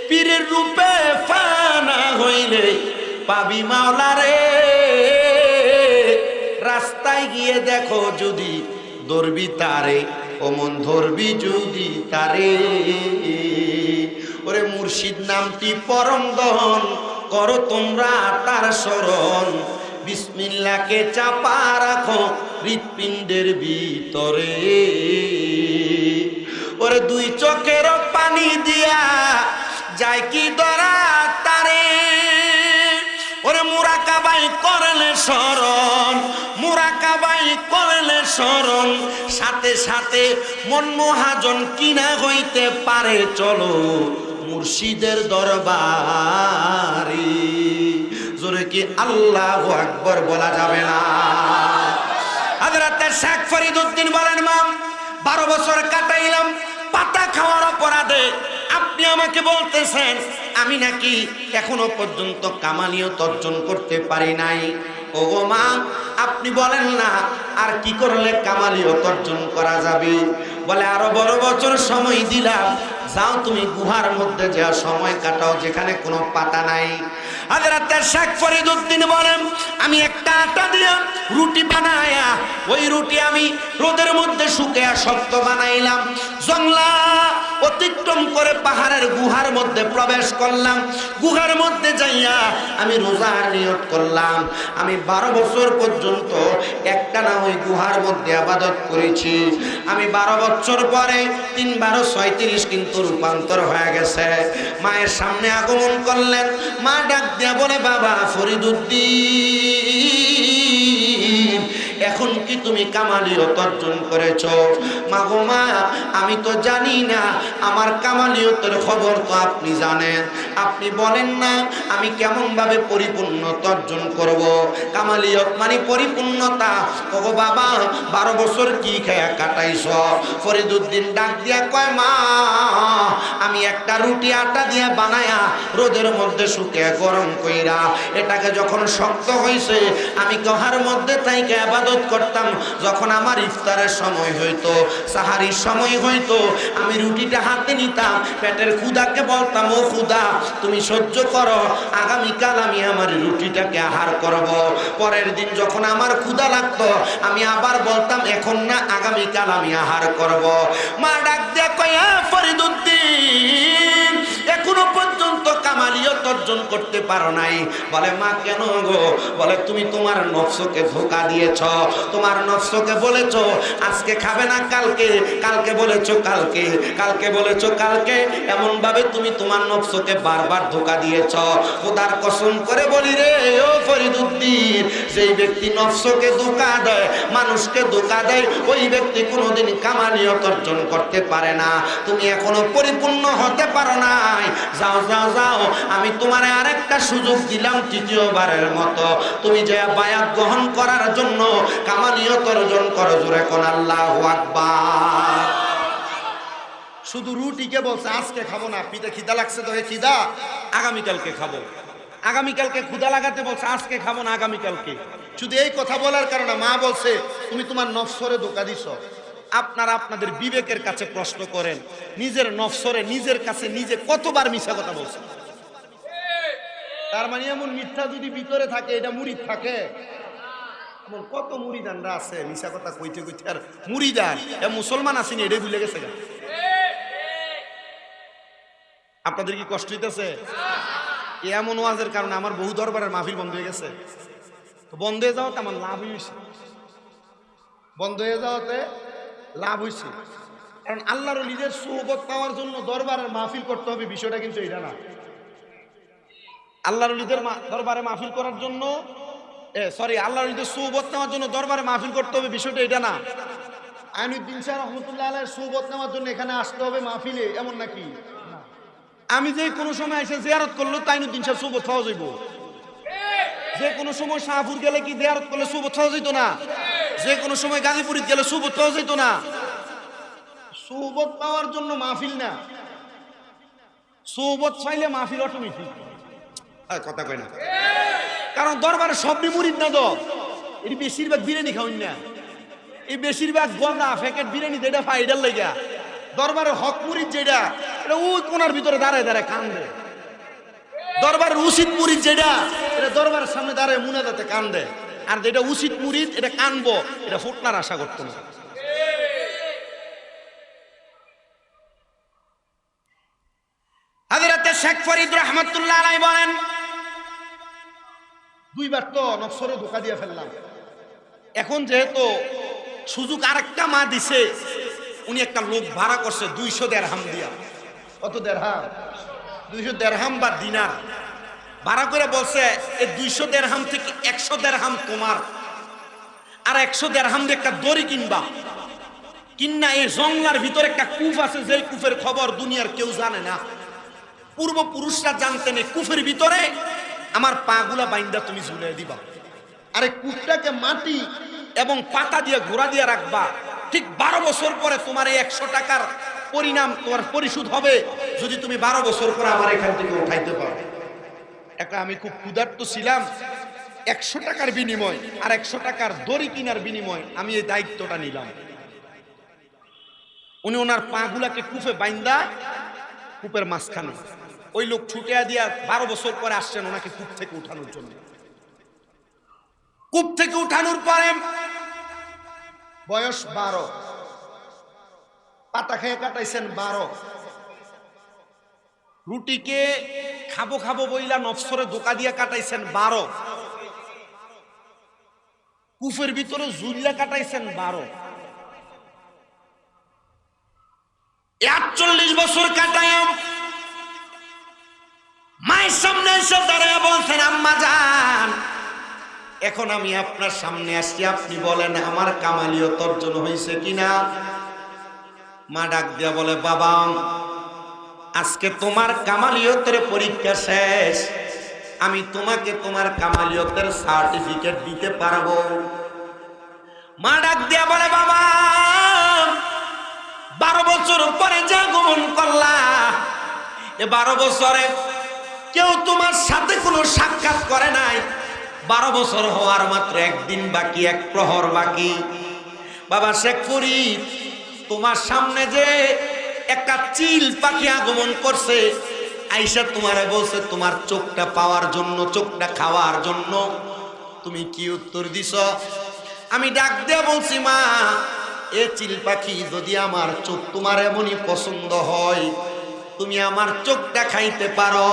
পীরের রূপে ফানা হইলে পাবি মাওলা রে। রাস্তায় গিয়ে দেখো যদি ধরবি তারে, ও মন ধরবি যদি তারে। ওরে মুর্শিদ নামটি পরম দহন করো তোমরা তার শরণ, বিসমিল্লাহকে চাপা রাখো হৃৎপিণ্ডের ভিতরে। ওরে 2 চোখের পানি দিয়া যায় কি ধরা তারে। ওরে মুরাকাবাই করলে শরণ, মুরাকাবাই করলে শরণ, সাথে সাথে মন মহাজন কিনা হইতে পারে। চলো মুর্শিদের দরবারে, জোরে কি আল্লাহু আকবার বলা যাবে না? হযরত শেখ ফরিদউদ্দিন বলেন, মা 12 বছর কাটাইলাম পাতা খাওয়ার অপরাধে, আপনি আমাকে বলতেছেন আমি নাকি এখনো পর্যন্ত কামালিয়ত অর্জন করতে পারি নাই। ও গো মা আপনি বলেন না আর কি করলে কামালিয়ত অর্জন করা যাবে? বলে, আরো 12 বছর সময় দিলাম, যাও তুমি গুহার মধ্যে যা সময় কাটাও যেখানে কোনো পাতা নাই। হযরত শেখ ফরিদউদ্দিন বলেন, আমি একটা আটা দিয়া রুটি বানায়া ওই রুটি আমি রোদের মধ্যে শুকিয়ে শক্ত বানাইলাম। জংলা অতিক্রম করে পাহাড়ের গুহার মধ্যে প্রবেশ করলাম। গুহার মধ্যে যাইয়া আমি রোজার নিয়ত করলাম। আমি 12 বছর পর্যন্ত একটানা ওই গুহার মধ্যে ইবাদত করেছি। আমি 12 বছর পরে 3 12 36 কিন্তু রূপান্তর হয়ে গেছে। মায়ের সামনে আগমন করলেন। মা ডাক দিয়া বলে, বাবা ফরিদুদ্দিন, এখন কি তুমি কামালিয়ত অর্জন করেছ? মা গো মা, আমি তো জানি না, আমার কামালিয়তের খবর তো আপনি জানেন। আপনি বলেন না আমি কেমন ভাবে পরিপূর্ণতা অর্জন করব। কামালিয়ত মানে পরিপূর্ণতা। ওগো বাবা, 12 বছর কি খেয়া কাটাইছ? ফরিদুদ্দিন ডাক দিয়া কয়, মা আমি একটা রুটি আটা দিয়া বানায়া রোদের মধ্যে শুকিয়ে গরম কইরা এটাকে যখন শক্ত হইছে আমি গুহার মধ্যে থাইকে ইবাদত করতাম। যখন আমার ইফতারের সময় হইতো, সাহারির সময় হইতো, আমি রুটিটা হাতে নিতাম, পেটের ক্ষুধাকে বলতাম, ও ক্ষুধা তুমি সহ্য করো, আগামীকাল আমি আমার রুটিটাকে আহার করব। পরের দিন যখন আমার ক্ষুধা লাগতো আমি আবার বলতাম, এখন না, আগামীকাল আমি আহার করব। মা ডাক দিয়ে কয়, ফরিদুদ্দিন এখনো পর্যন্ত কামালিয়ত অর্জন করতে পারো নাই। বলে, মা কেন গো? বলে, তুমি তোমার নফসকে ধোঁকা দিয়েছ। তোমার নফসকে বলেছ আজকে খাবে না কালকে, কালকে বলেছ কালকে, কালকে বলেছ কালকে, এমন ভাবে তুমি তোমার নফসকে বারবার ধোঁকা দিয়েছ। খোদার কসম করে বলি রে ও ফরিদুদ্দিন, যেই ব্যক্তি নফসকে ধোঁকা দেয়, মানুষকে ধোঁকা দেয়, ওই ব্যক্তি কোনোদিন কামালিয়ত অর্জন করতে পারে না। তুমি এখনো পরিপূর্ণ হতে পারো নাই। যাও যাও যাও, আমি তোমারে আরেকটা সুযোগ দিলাম তৃতীয়বারের মতো। তুমি যে বায়াত গ্রহণ করার জন্য কামালিয়ত অর্জন করো। জোরে কোন আল্লাহু আকবার। শুধু রুটিকে বলছে আজকে খাবো না, পিঠে খিদা লাগছে তো, খিদা আগামীকালকে খাবো। আগামীকালকে ক্ষুধা লাগাতে বলছে আজকে খাবো না, আগামীকালকে। শুধু এই কথা বলার কারণে মা বলছে তুমি তোমার নফসরে ধোঁকা দিছ। আপনারা আপনাদের বিবেকের কাছে প্রশ্ন করেন, নিজের নফসরে নিজের কাছে নিজে কতবার মিথ্যা কথা বলছেন? তার মানে এমন মিথ্যা যদি ভিতরে থাকে, এটা মুরিদ থাকে। এমন কত মুরিদানরা আছে মিথ্যা কথা কইতে কইতে আর মুরিদান এ মুসলমান আসেনি, এটাই ভুলে গেছে। আপনাদের কি কষ্ট হইতেছে? এমন ওয়াজের কারণে আমার বহু দরবারের মাহফিল বন্ধ হয়ে গেছে। তো বন্ধ হয়ে যাওয়াতে আমার লাভ হয়েছে, বন্ধ হয়ে যাওয়াতে লাভ হয়েছে। কারণ আল্লাহর ওলিদের সুহবত পাওয়ার জন্য দরবারের মাহফিল করতে হবে, বিষয়টা কিন্তু এটা না। আল্লাহর ওলিদের দরবারে মাহফিল করার জন্য, আল্লাহর ওলিদের সুহবত নেওয়ার জন্য দরবারে মাহফিল করতে হবে, বিষয়টা এটা না। আইনুদ্দিন শাহ রহমতুল্লাহ আলাইহির সুহবত নেওয়ার জন্য এখানে আসতে হবে মাহফিলে, এমন নাকি? আমি যে কোনো সময় এসে জিয়ারত করলো আইনুদ্দিন শাহ সুহবত পাওয়া যাইব। যে কোনো সময় শাহপুর গেলে কি জিয়ারত করলে সুহবত পাওয়া যেত না? যে কোনো সময় গাজীপুরে গেলে সুহবত পাওয়া যেত না? সুহবত পাওয়ার জন্য মাহফিল না, সুহবত চাইলে মাহফিল অটোমেটিক। কথা কয় না, কারণ দরবারে সবই মুরিদ না তো। এটি বেশিরভাগ বিরিয়ানি খাওয়ান না, এই বেশিরভাগ গঙ্গা প্যাকেট বিরিয়ানি যেটা ফাইডার লেগা। দরবারের হক মুরিদ যেটা, এটা ওই কোনার ভিতরে দাঁড়ায় দাঁড়ায় কান্দে। দরবারের উচিত মুরিদ যেটা, এটা দরবারের সামনে দাঁড়ায় মুনাজাতে কান্দে। আর যেটা উচিত মুরিদ, এটা কানবো, এটা ফুটনার আশা করতো না। হযরতে শেখ ফরিদ রহমাতুল্লাহ আলাইহি বলেন, দুইবার তো নফসরে ধোঁকা দিয়ে ফেললাম। এখন যেহেতু সুযোগ আরেকটা মা দিছে, উনি একটা লোক ভাড়া করছে 200 দিরহাম দিয়া। কত দিরহাম? 200 দিরহাম বা দিনার ভাড়া করে বলছে, এই 200 দিরহাম থেকে 100 দিরহাম তোমার, আর 100 দিরহাম দিয়ে একটা দড়ি কিনবা। কিন্না এই জঙ্গলার ভিতরে একটা কূপ আছে, যেই কূপের খবর দুনিয়ার কেউ জানে না, পূর্বপুরুষরা জানতেন। এই কূপের ভিতরে আমার পাগুলা বাইন্দা তুমি ঝুলিয়ে দিবা, আর এই কূপটাকে মাটি এবং পাতা দিয়ে ঘোরা দিয়ে রাখবা। ঠিক 12 বছর পরে তোমার এই 100 টাকার পরিণাম তোমার পরিশোধ হবে, যদি তুমি 12 বছর পরে আমার এখান থেকে উঠাইতে পারো। একটা আমি খুব ক্ষুধার্ত ছিলাম, 100 টাকার বিনিময় আর 100 টাকার দড়ি কিনার বিনিময় আমি এই দায়িত্বটা নিলাম। উনি ওনার পাগুলাকে কূপে বাইন্দা, কূপের মাঝখানে ওই লোক ছুটে দিয়া 12 বছর পরে আসছেন ওনাকে কূপ থেকে উঠানোর জন্য। কূপ থেকে উঠানোর পরে বয়স 12, পাতা খেয়ে কাটাইছেন 12, রুটিকে খাবো খাবো বইলা নফসরে ধোকা দিয়ে কাটাইছেন 12, কুফের ভিতরে জুল্লা কাটাইছেন 12, ৪১ বছর কাটায়াম মায়ের সামনে এসে দাঁড়ায় বলছেন, আম্মা জান, এখন আমি আপনার সামনে আসছি, আপনি বলেন আমার কামালিয়ত অর্জন হয়েছে কিনা। মা ডাক দিয়া বলে, বাবা, আজকে তোমার কামালিয়তের পরীক্ষা শেষ, আমি তোমাকে তোমার কামালিয়তের সার্টিফিকেট দিতে পারবো। মা ডাক দিয়া বলে, বাবা, 12 বছর পরে যে আগমন করলা, এ 12 বছরে কেউ তোমার সাথে কোনো সাক্ষাৎ করে নাই। 12 বছর হওয়ার মাত্র একদিন বাকি, এক প্রহর বাকি। বাবা শেখ ফরিদ, তোমার সামনে যে একটা চিল পাখি আগমন করছে, আইসা তোমারে বলছে তোমার চোখটা পাওয়ার জন্য, চোখটা খাওয়ার জন্য। তুমি কি উত্তর দিছ? আমি ডাক দিয়ে বলছি, মা, এ চিল পাখি যদি আমার চোখ তোমার এমনই পছন্দ হয়, তুমি আমার চোখটা খাইতে পারো।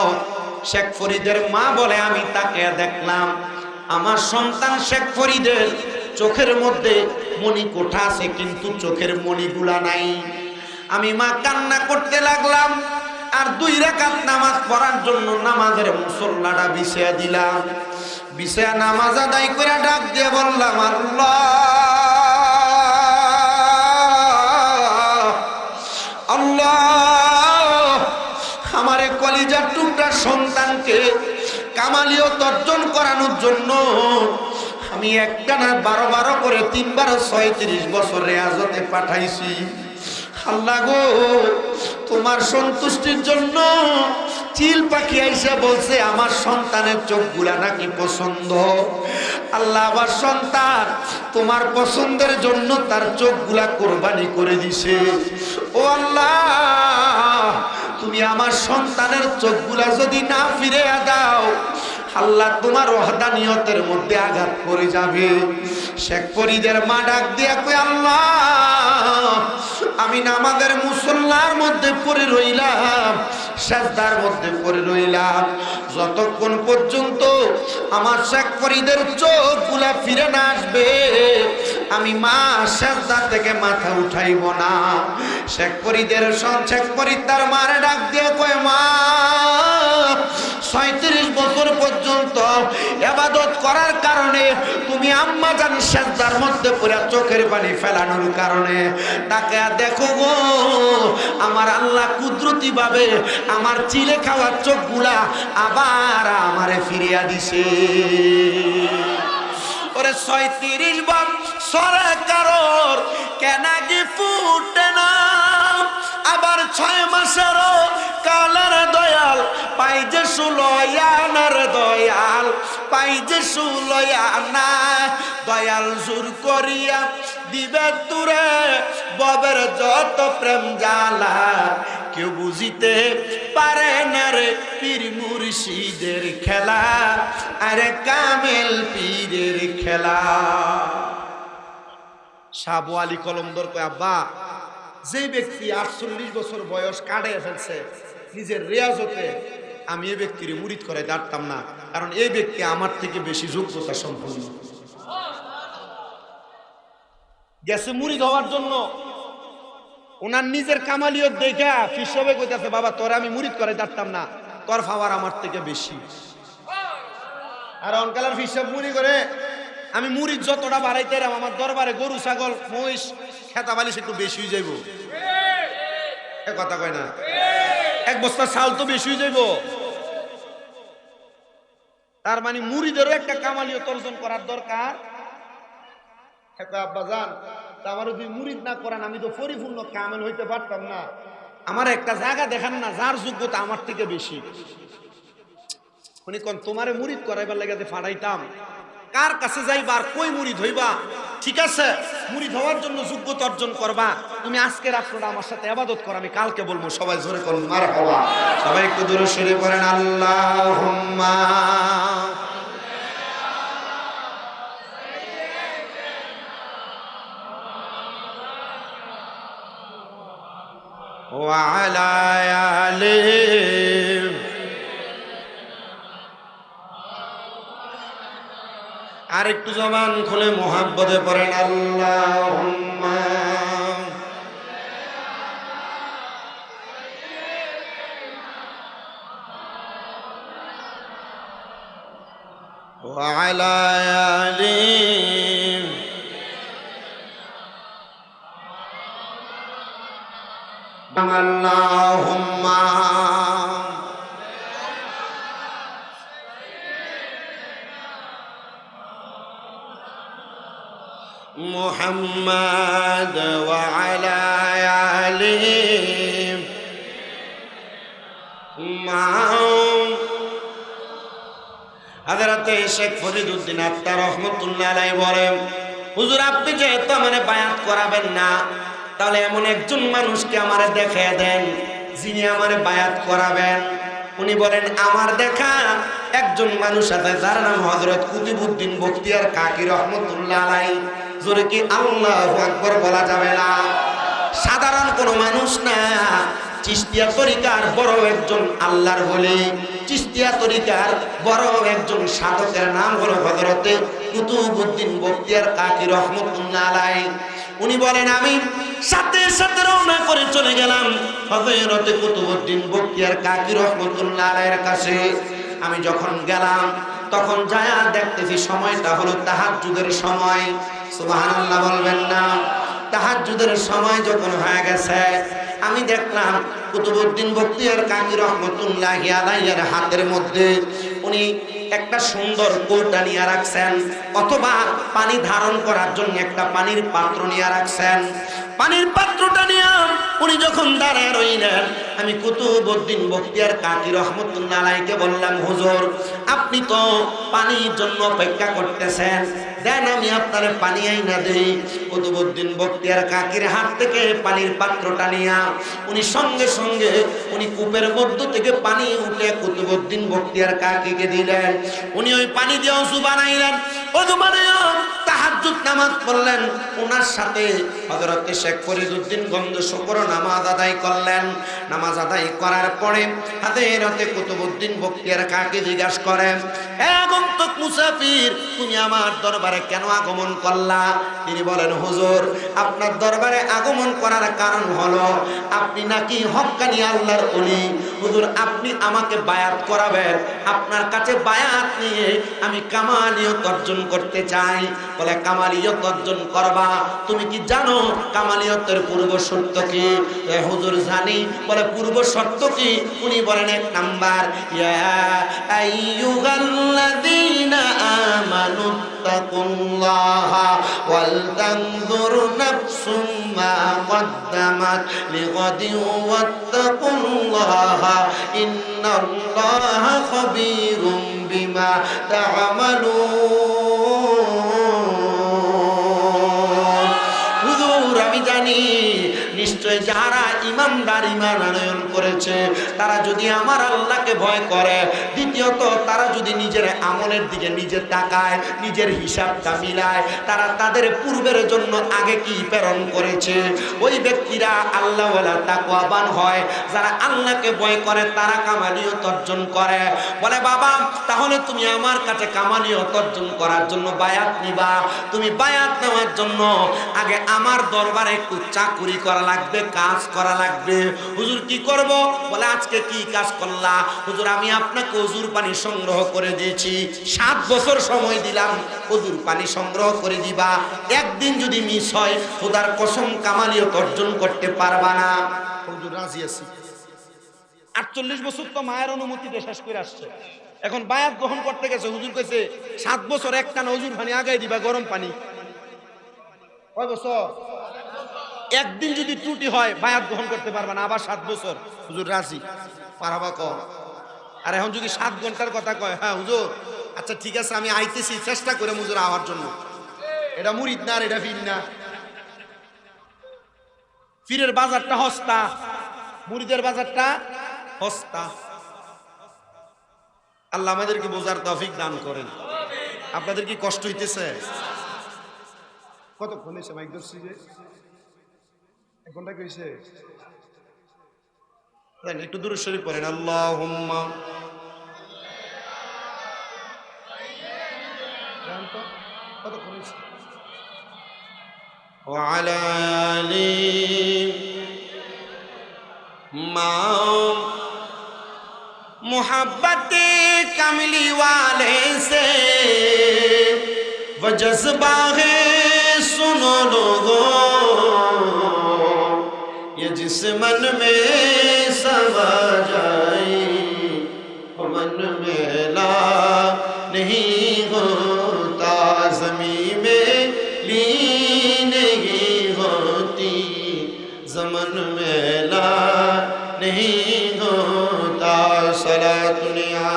শেখ ফরিদের মা বলে, আমি তাকে দেখলাম, আমার সন্তান শেখ ফরিদের চোখের মধ্যে মণি কোঠা আছে, কিন্তু চোখের মণিগুলা নাই। আমি মা কান্না করতে লাগলাম, আর 2 রাকাত নামাজ পড়ার জন্য নামাজের মুসল্লাটা বিছিয়ে দিলাম। বিছিয়ে নামাজ আদায় করে ডাক দিয়ে বললাম, আল্লাহ, আল্লাহ, আমার এই কলিজার টুকরা সন্তানকে কামালিয়ত অর্জন করানোর জন্য আমি একটানা 12 করে 3 36 বছর রেয়াজতে পাঠাইছি। আল্লাহ গো, তোমার সন্তুষ্টির জন্য চিল পাখি আইসা বলছে আমার সন্তানের চোখগুলা নাকি পছন্দ। আল্লাহ, আমার সন্তান তোমার পছন্দের জন্য তার চোখগুলা কোরবানি করে দিছে। ও আল্লাহ, তুমি আমার সন্তানের চোখগুলা যদি না ফিরে দাও, আল্লাহ তোমার ওয়াহদানিয়তের মধ্যে আঘাত করে যাবে। শেখ ফরিদের মা ডাক দিয়া কই, আল্লাহ, আমি নামাজের মুসল্লার মধ্যে পড়ে রইলাম, সাজদার মধ্যে পড়ে রইলাম, যতক্ষণ পর্যন্ত আমার শেখ ফরিদের চোখগুলা ফিরে না আসবে, আমি মা সাজদা থেকে মাথা উঠাইব না। শেখ ফরিদের শেখ ফরিদ তার মারে ডাক দিয়ে কয়, মা, 37 বছর পর্যন্ত ইবাদত করার কারণে তুমি আম্মা জান সাজদার মধ্যে পড়ে চোখের পানি ফেলানোর কারণে তাকে দেখো গো, আমার আল্লাহ কুদরতি ভাবে আমার চিলে খাওয়ার চোখগুলা আবার আমারে ফিরিয়া দিছে। ওরে 37 বছরে কারোর কেনাকি ফুটে না, আবার 6 মাসেরও কালার দয়াল পাই যে সুলয়ানার দয়াল পাই যে সুলয়ানা। দয়াল জোর করিয়া দিবে তুরে ববের যত প্রেম জ্বালা, কেউ বুঝিতে পারে না রে পীর মুর্শিদের খেলা, আরে কামেল পীরের খেলা। শাহ আলী কলমদর কয়, আব্বা, যে ব্যক্তি 48 বছর বয়স কাটিয়ে ফেলছে নিজের রিয়াজতে, আমি এই ব্যক্তির মুরিদ করে দাঁড়তাম না, কারণ এই ব্যক্তি আমার থেকে বেশি যোগ্যতা সম্পন্ন। গেছে মুরিদ হওয়ার জন্য, ওনার নিজের কামালিয়ত দেখা ফির সবে কইতাছে, বাবা, তোরে আমি মুরিদ করে দাঁড়তাম না, তোর পাওয়ার আমার থেকে বেশি। আর অনকালার ফির সব মুড়ি করে, আমি মুরিদ যতটা বাড়াইতে আমার দরবারে গরু ছাগল মহিষ খেতা বালিশ একটু বেশি হয়ে যাইব। কথা কয় না? 1 বস্তা চাউল তো বেশি হয়ে যাইব। তার মানে মুরিদেরও একটা কামালিয়ত অর্জন করার দরকার। আব্বা জান, আমার যদি মুরিদ না করেন আমি তো পরিপূর্ণ কামেল হইতে পারতাম না। আমার একটা জায়গা দেখান না যার যোগ্যতা আমার থেকে বেশি। উনি কোন তোমারে মুরিদ করাইবার লাগে ফাড়াইতাম, কার কাছে যাইবা আর কই মুরিদ হইবা? ঠিক আছে, মুরিদ হওয়ার জন্য যোগ্যতা অর্জন করবা, তুমি আজকে রাত্রটা আমার সাথে ইবাদত করো, আমি কালকে বলবো। সবাই জোরে করুন মারহাবা। সবাই একটু দরুদ শরীফ পড়েন, আল্লাহুম্মা ওয়া আলা আলিহি আর একটু জবান খুলে মোহাব্বতে পড়েন আল্লাহুম্মা ওয়া আলা আলি আল্লাহুম্মা মুহাম্মাদ ওয়া আলা আলিহি হযরতে শেখ ফরিদউদ্দিন আত্তার রহমাতুল্লাহ আলাইহি বলেন, হুজুর আপনি যেহেতু আমারে বায়াত করাবেন না, তাহলে এমন একজন মানুষকে আমারে দেখিয়ে দেন যিনি আমারে বায়াত করাবেন। উনি বলেন, আমার দেখা একজন মানুষ আছে যার নাম হযরত কুতুবউদ্দিন বখতিয়ার কাকি রহমাতুল্লাহ আলাইহি। জোরে কি আল্লাহু আকবার বলা যাবে না? সাধারণ কোনো মানুষ না, চিশতিয়া তরিকার বড় একজন আল্লাহর ওলি, চিশতিয়া তরিকার বড় একজন সাধকের নাম হলো হযরতে কুতুবউদ্দিন বখতিয়ার কাকি রহমাতুল্লাহ আলাইহি। উনি বলেন, আমি সাথে সাথে রওনা করে চলে গেলাম হযরতে কুতুবউদ্দিন বখতিয়ার কাকি রহমাতুল্লাহ আলাইহির কাছে। আমি যখন গেলাম তখন যায়া দেখতেছি সময়টা হলো তাহাজ্জুদের সময়। সুবহানাল্লাহ বলবেন না? তাহাজ্জুদের সময় যখন হয়ে গেছে, আমি দেখলাম কুতুবউদ্দিন বখতিয়ার কাকি রহমাতুল্লাহি আলাইহির হাতের মধ্যে উনি একটা সুন্দর কৌটা নিয়ে রাখছেন, অথবা পানি ধারণ করার জন্য একটা পানির পাত্র নিয়ে রাখছেন। পানির পাত্রটা নিয়ে উনি যখন দাঁড়ায় রইলেন, আমি কুতুবউদ্দিন বখতিয়ার কাকি রহমাতুল্লাহ আলাইহিকে বললাম, হুজুর আপনি তো পানির জন্য অপেক্ষা করতেছেন, দেন আমি আপনারে পানি আইনা দেই। কুতুবউদ্দিন বখতিয়ার কাকির হাত থেকে পানির পাত্রটা নিয়া উনি সঙ্গে সঙ্গে উনি কূপের মধ্য থেকে পানি উঠে কুতুবউদ্দিন বখতিয়ার কাকিকে দিলেন। উনি ওই পানি দিয়ে ওযু বানাইলেন, ওযু বানাইয়া তাহাজ্জুদ নামাজ পড়লেন। ওনার সাথে হযরতে শেখ ফরিদউদ্দিন গন্ধ শুকর নামাজ আদায় করলেন। নামাজ আদায় করার পরে হযরতে কুতুবউদ্দিন বখতিয়ার কাকি জিজ্ঞাসা করেন, এ আগন্তুক মুসাফির, তুমি আমার দরবারে কেন আগমন করলা? তিনি বলেন, হুজুর আপনার দরবারে আগমন করার কারণ হলো আপনি নাকি হক্কানি আল্লাহর ওলি। হুজুর আপনি আমাকে বায়াত করাবেন, আপনার কাছে বায়াত নিয়ে আমি কামালিয়ত অর্জন করতে চাই। বলে, কামালিয়ত অর্জন করবা? তুমি কি জানো কামালিয়তের পূর্ব শর্ত কি? হুজুর জানি। বলে, পূর্ব শর্ত কি? উনি বলেন, এক নাম্বার, ইয়া আইয়ুহাল্লাযীনা আমানু তাকুল্লাহা ওয়াল তানজুর নাফসুম মা কদ্দামাত লিগাদিন ওয়াত্তাকুল্লাহা ইন্নাল্লাহা খাবীরুম বিমা তা'মালুন। হুজুর আমি জানি নিশ্চয় যারা ইমানদার, ঈমান আনয়ন করেছে, তারা যদি আমার আল্লাহকে ভয় করে, দ্বিতীয়ত তারা যদি নিজের আমলের দিকে নিজে তাকায়, নিজের হিসাবটা মিলায়, তারা তাদের পূর্বের জন্য আগে কি প্রেরণ করেছে, ওই ব্যক্তিরা আল্লাহওয়ালা তাকওয়াবান হয়। যারা আল্লাহকে ভয় করে তারা কামালিয়ত অর্জন করে। বলে, বাবা তাহলে তুমি আমার কাছে কামালিয়ত অর্জন করার জন্য বায়াত নিবা। তুমি বায়াত নেওয়ার জন্য আগে আমার দরবারে একটু চাকুরি করা লাগবে, কাজ করা লাগবে। হুজুর কি করব? বলে, আজকে কি কাজ করলা? হুজুর আমি আপনাকে ওযুর পানি সংগ্রহ করে দিয়েছি, 7 বছর সময় দিলাম, ওযুর পানি সংগ্রহ করে দিবা। একদিন যদি মিস হয়, খোদার কসম কামালিয়ত অর্জন করতে পারবা না। হুজুর রাজি আছি। 48 বছর তো মায়ের অনুমতিতে শেষ করে আসছে, এখন বায়াত গ্রহণ করতে গেছে। হুজুর কইছে 7 বছর একটানা ওযুর পানি আগাই দিবা, গরম পানি। কয় বছর? একদিন যদি ত্রুটি হয় বায়াত গ্রহণ করতে পারবা না, আবার 7 বছর। হুজুর রাজি, পারাবা কম। আর এখন যদি 7 ঘন্টার কথা কয়, হ্যাঁ হুজুর আচ্ছা ঠিক আছে আমি আইতেছি, চেষ্টা করে হুজুর আওয়ার জন্য। এটা মুরিদ না, এটা পীর না। পীরের বাজারটা হস্তা, মুরিদের বাজারটা হস্তা। আল্লাহ আমাদেরকে বোঝার তৌফিক দান করেন। আপনাদের কি কষ্ট হইতেছে? কতক্ষণ হয়েছে মাইক ধরছি যে? 1 ঘন্টা কি হয়েছে? একটু দূরে শরীফ পড়েন, আল্লাহুম্মা কত করেছে وعلى آله माओ मोहब्बत कमली वाले से वो जज्बा है सुनो लोगों ये जिस मन में समा जाए वो मन में ला नहीं होता ज़मीं में ली नहीं होती ज़मन में ला नहीं होता सलातुनिया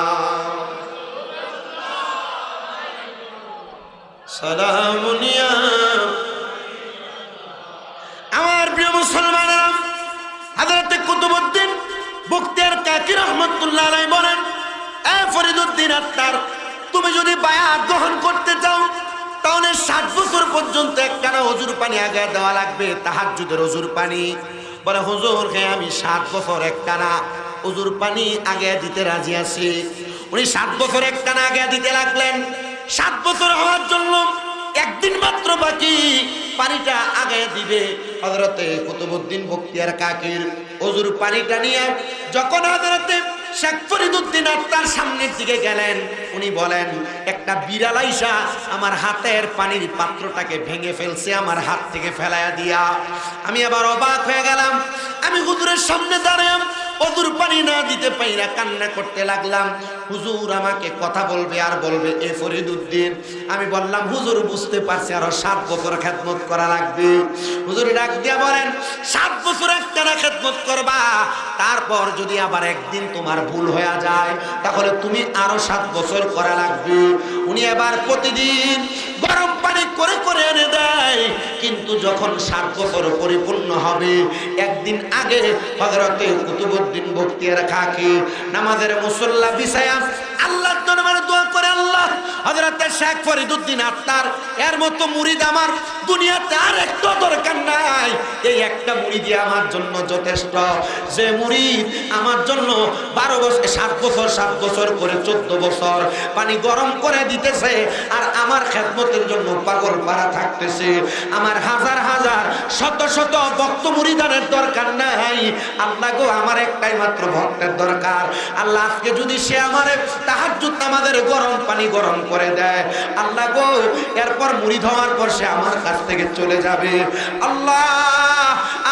सलामुनिया আমার প্রিয় মুসলমানেরা হযরত কুতুবউদ্দিন বখতিয়ার কাকি রহমাতুল্লাহ আলাইহি বলেন এ ফরিদউদ্দিন আত্তার তুমি যদি বায়াত গ্রহণ করতে চাও তাহলে 60 বছর পর্যন্ত একটানা ওযুর পানি আগে দেওয়া লাগবে তাহাজ্জুদের ওযুর পানি বলে হুজুর হে আমি 7 বছর একটানা ওযুর পানি আগে দিতে রাজি আছি উনি 7 বছর একটানা আগে দিতে লাগলেন 7 বছর হওয়ার জন্য একদিন মাত্র বাকি পানিটা আগে দিবে হযরতে কুতুবউদ্দিন বখতিয়ার কাকির ওযুর পানিটা নিয়ে যখন হযরতে শেখ ফরিদউদ্দিন আত্তার সামনের দিকে গেলেন উনি বলেন একটা বিড়াল আইসা আমার হাতের পানির পাত্রটাকে ভেঙে ফেলছে আমার হাত থেকে ফেলায়া দিয়া আমি আবার অবাক হয়ে গেলাম আমি হুজুরের সামনে দাঁড়ায় ওযুর পানি না দিতে পাইরা কান্না করতে লাগলাম হুজুর আমাকে কথা বলবে আর বলবে এ ফরিদউদ্দিন আমি বললাম হুজুর বুঝতে পারছি আরো 7 বছর খেদমত করা লাগবে হুজুর ডাক দিয়া বলেন 7 বছর একটানা খেদমত করবা তারপর যদি আবার একদিন তোমার ভুল হয়ে যায় তাহলে তুমি আরো 7 বছর করা লাগবে উনি এবার প্রতিদিন গরম পানি করে করে এনে দেয় কিন্তু যখন 7 বছর পরিপূর্ণ হবে একদিন আগে হযরতে কুতুবউদ্দিন বখতিয়ার কাকি নামাজের মুসল্লা বিছায়া আল্লাহর দরবারে দোয়া করে আল্লাহ হযরত শেখ ফরিদউদ্দিন আত্তার এর মতো মুরিদ আমার দুনিয়াতে আর একটা দরকার নাই এই একটা মুরিদ আমার জন্য যথেষ্ট যে মুরিদ আমার জন্য 12 বছর 7 বছর করে 14 বছর পানি গরম করে দিতেছে আর আমার খেদমতের জন্য পাগল পারা থাকতেছে আমার হাজার হাজার শত শত ভক্ত মুরিদানের দরকার নাই আল্লাহ গো আমার একটাই মাত্র ভক্তের দরকার আল্লাহ আজকে যদি সে আমারে তাহাজ্জুদ নামাজের গরম পানি গরম করে দেয় আল্লাহ গো এরপর মুরিদ হওয়ার পর সে আমার কাছ থেকে চলে যাবে আল্লাহ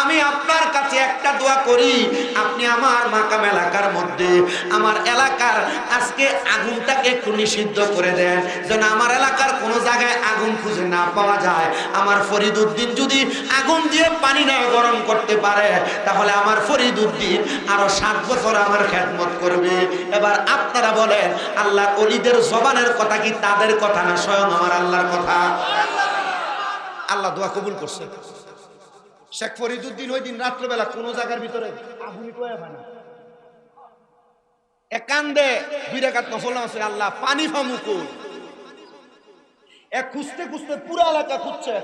আমি আপনার কাছে একটা দোয়া করি আপনি আমার মাকাম এলাকার মধ্যে আমার এলাকার আজকে আগুনটাকে একটু নিষিদ্ধ করে দেন যেন আমার এলাকার কোনো জায়গায় আগুন খুঁজে না পাওয়া যায় আমার ফরিদউদ্দিন যদি আগুন দিয়ে পানি না গরম করতে পারে তাহলে আমার ফরিদউদ্দিন আরো 7 বছর আমার খেদমত করবে এবার আপনারা বলেন আল্লাহর ওলিদের জবানের কথা কি তাদের কথা না স্বয়ং আমার আল্লাহর কথা আল্লাহ দোয়া কবুল করছে শেখ ফরিদউদ্দিন ওই দিন রাত্রবেলা কোন জায়গার ভিতরে আগুনই টোয়া হয় না একান্দে 2 রাকাত নফল নামাজ আল্লাহ পানি ফামুকু এক খুঁজতে খুঁজতে পুরো এলাকা খুঁজছে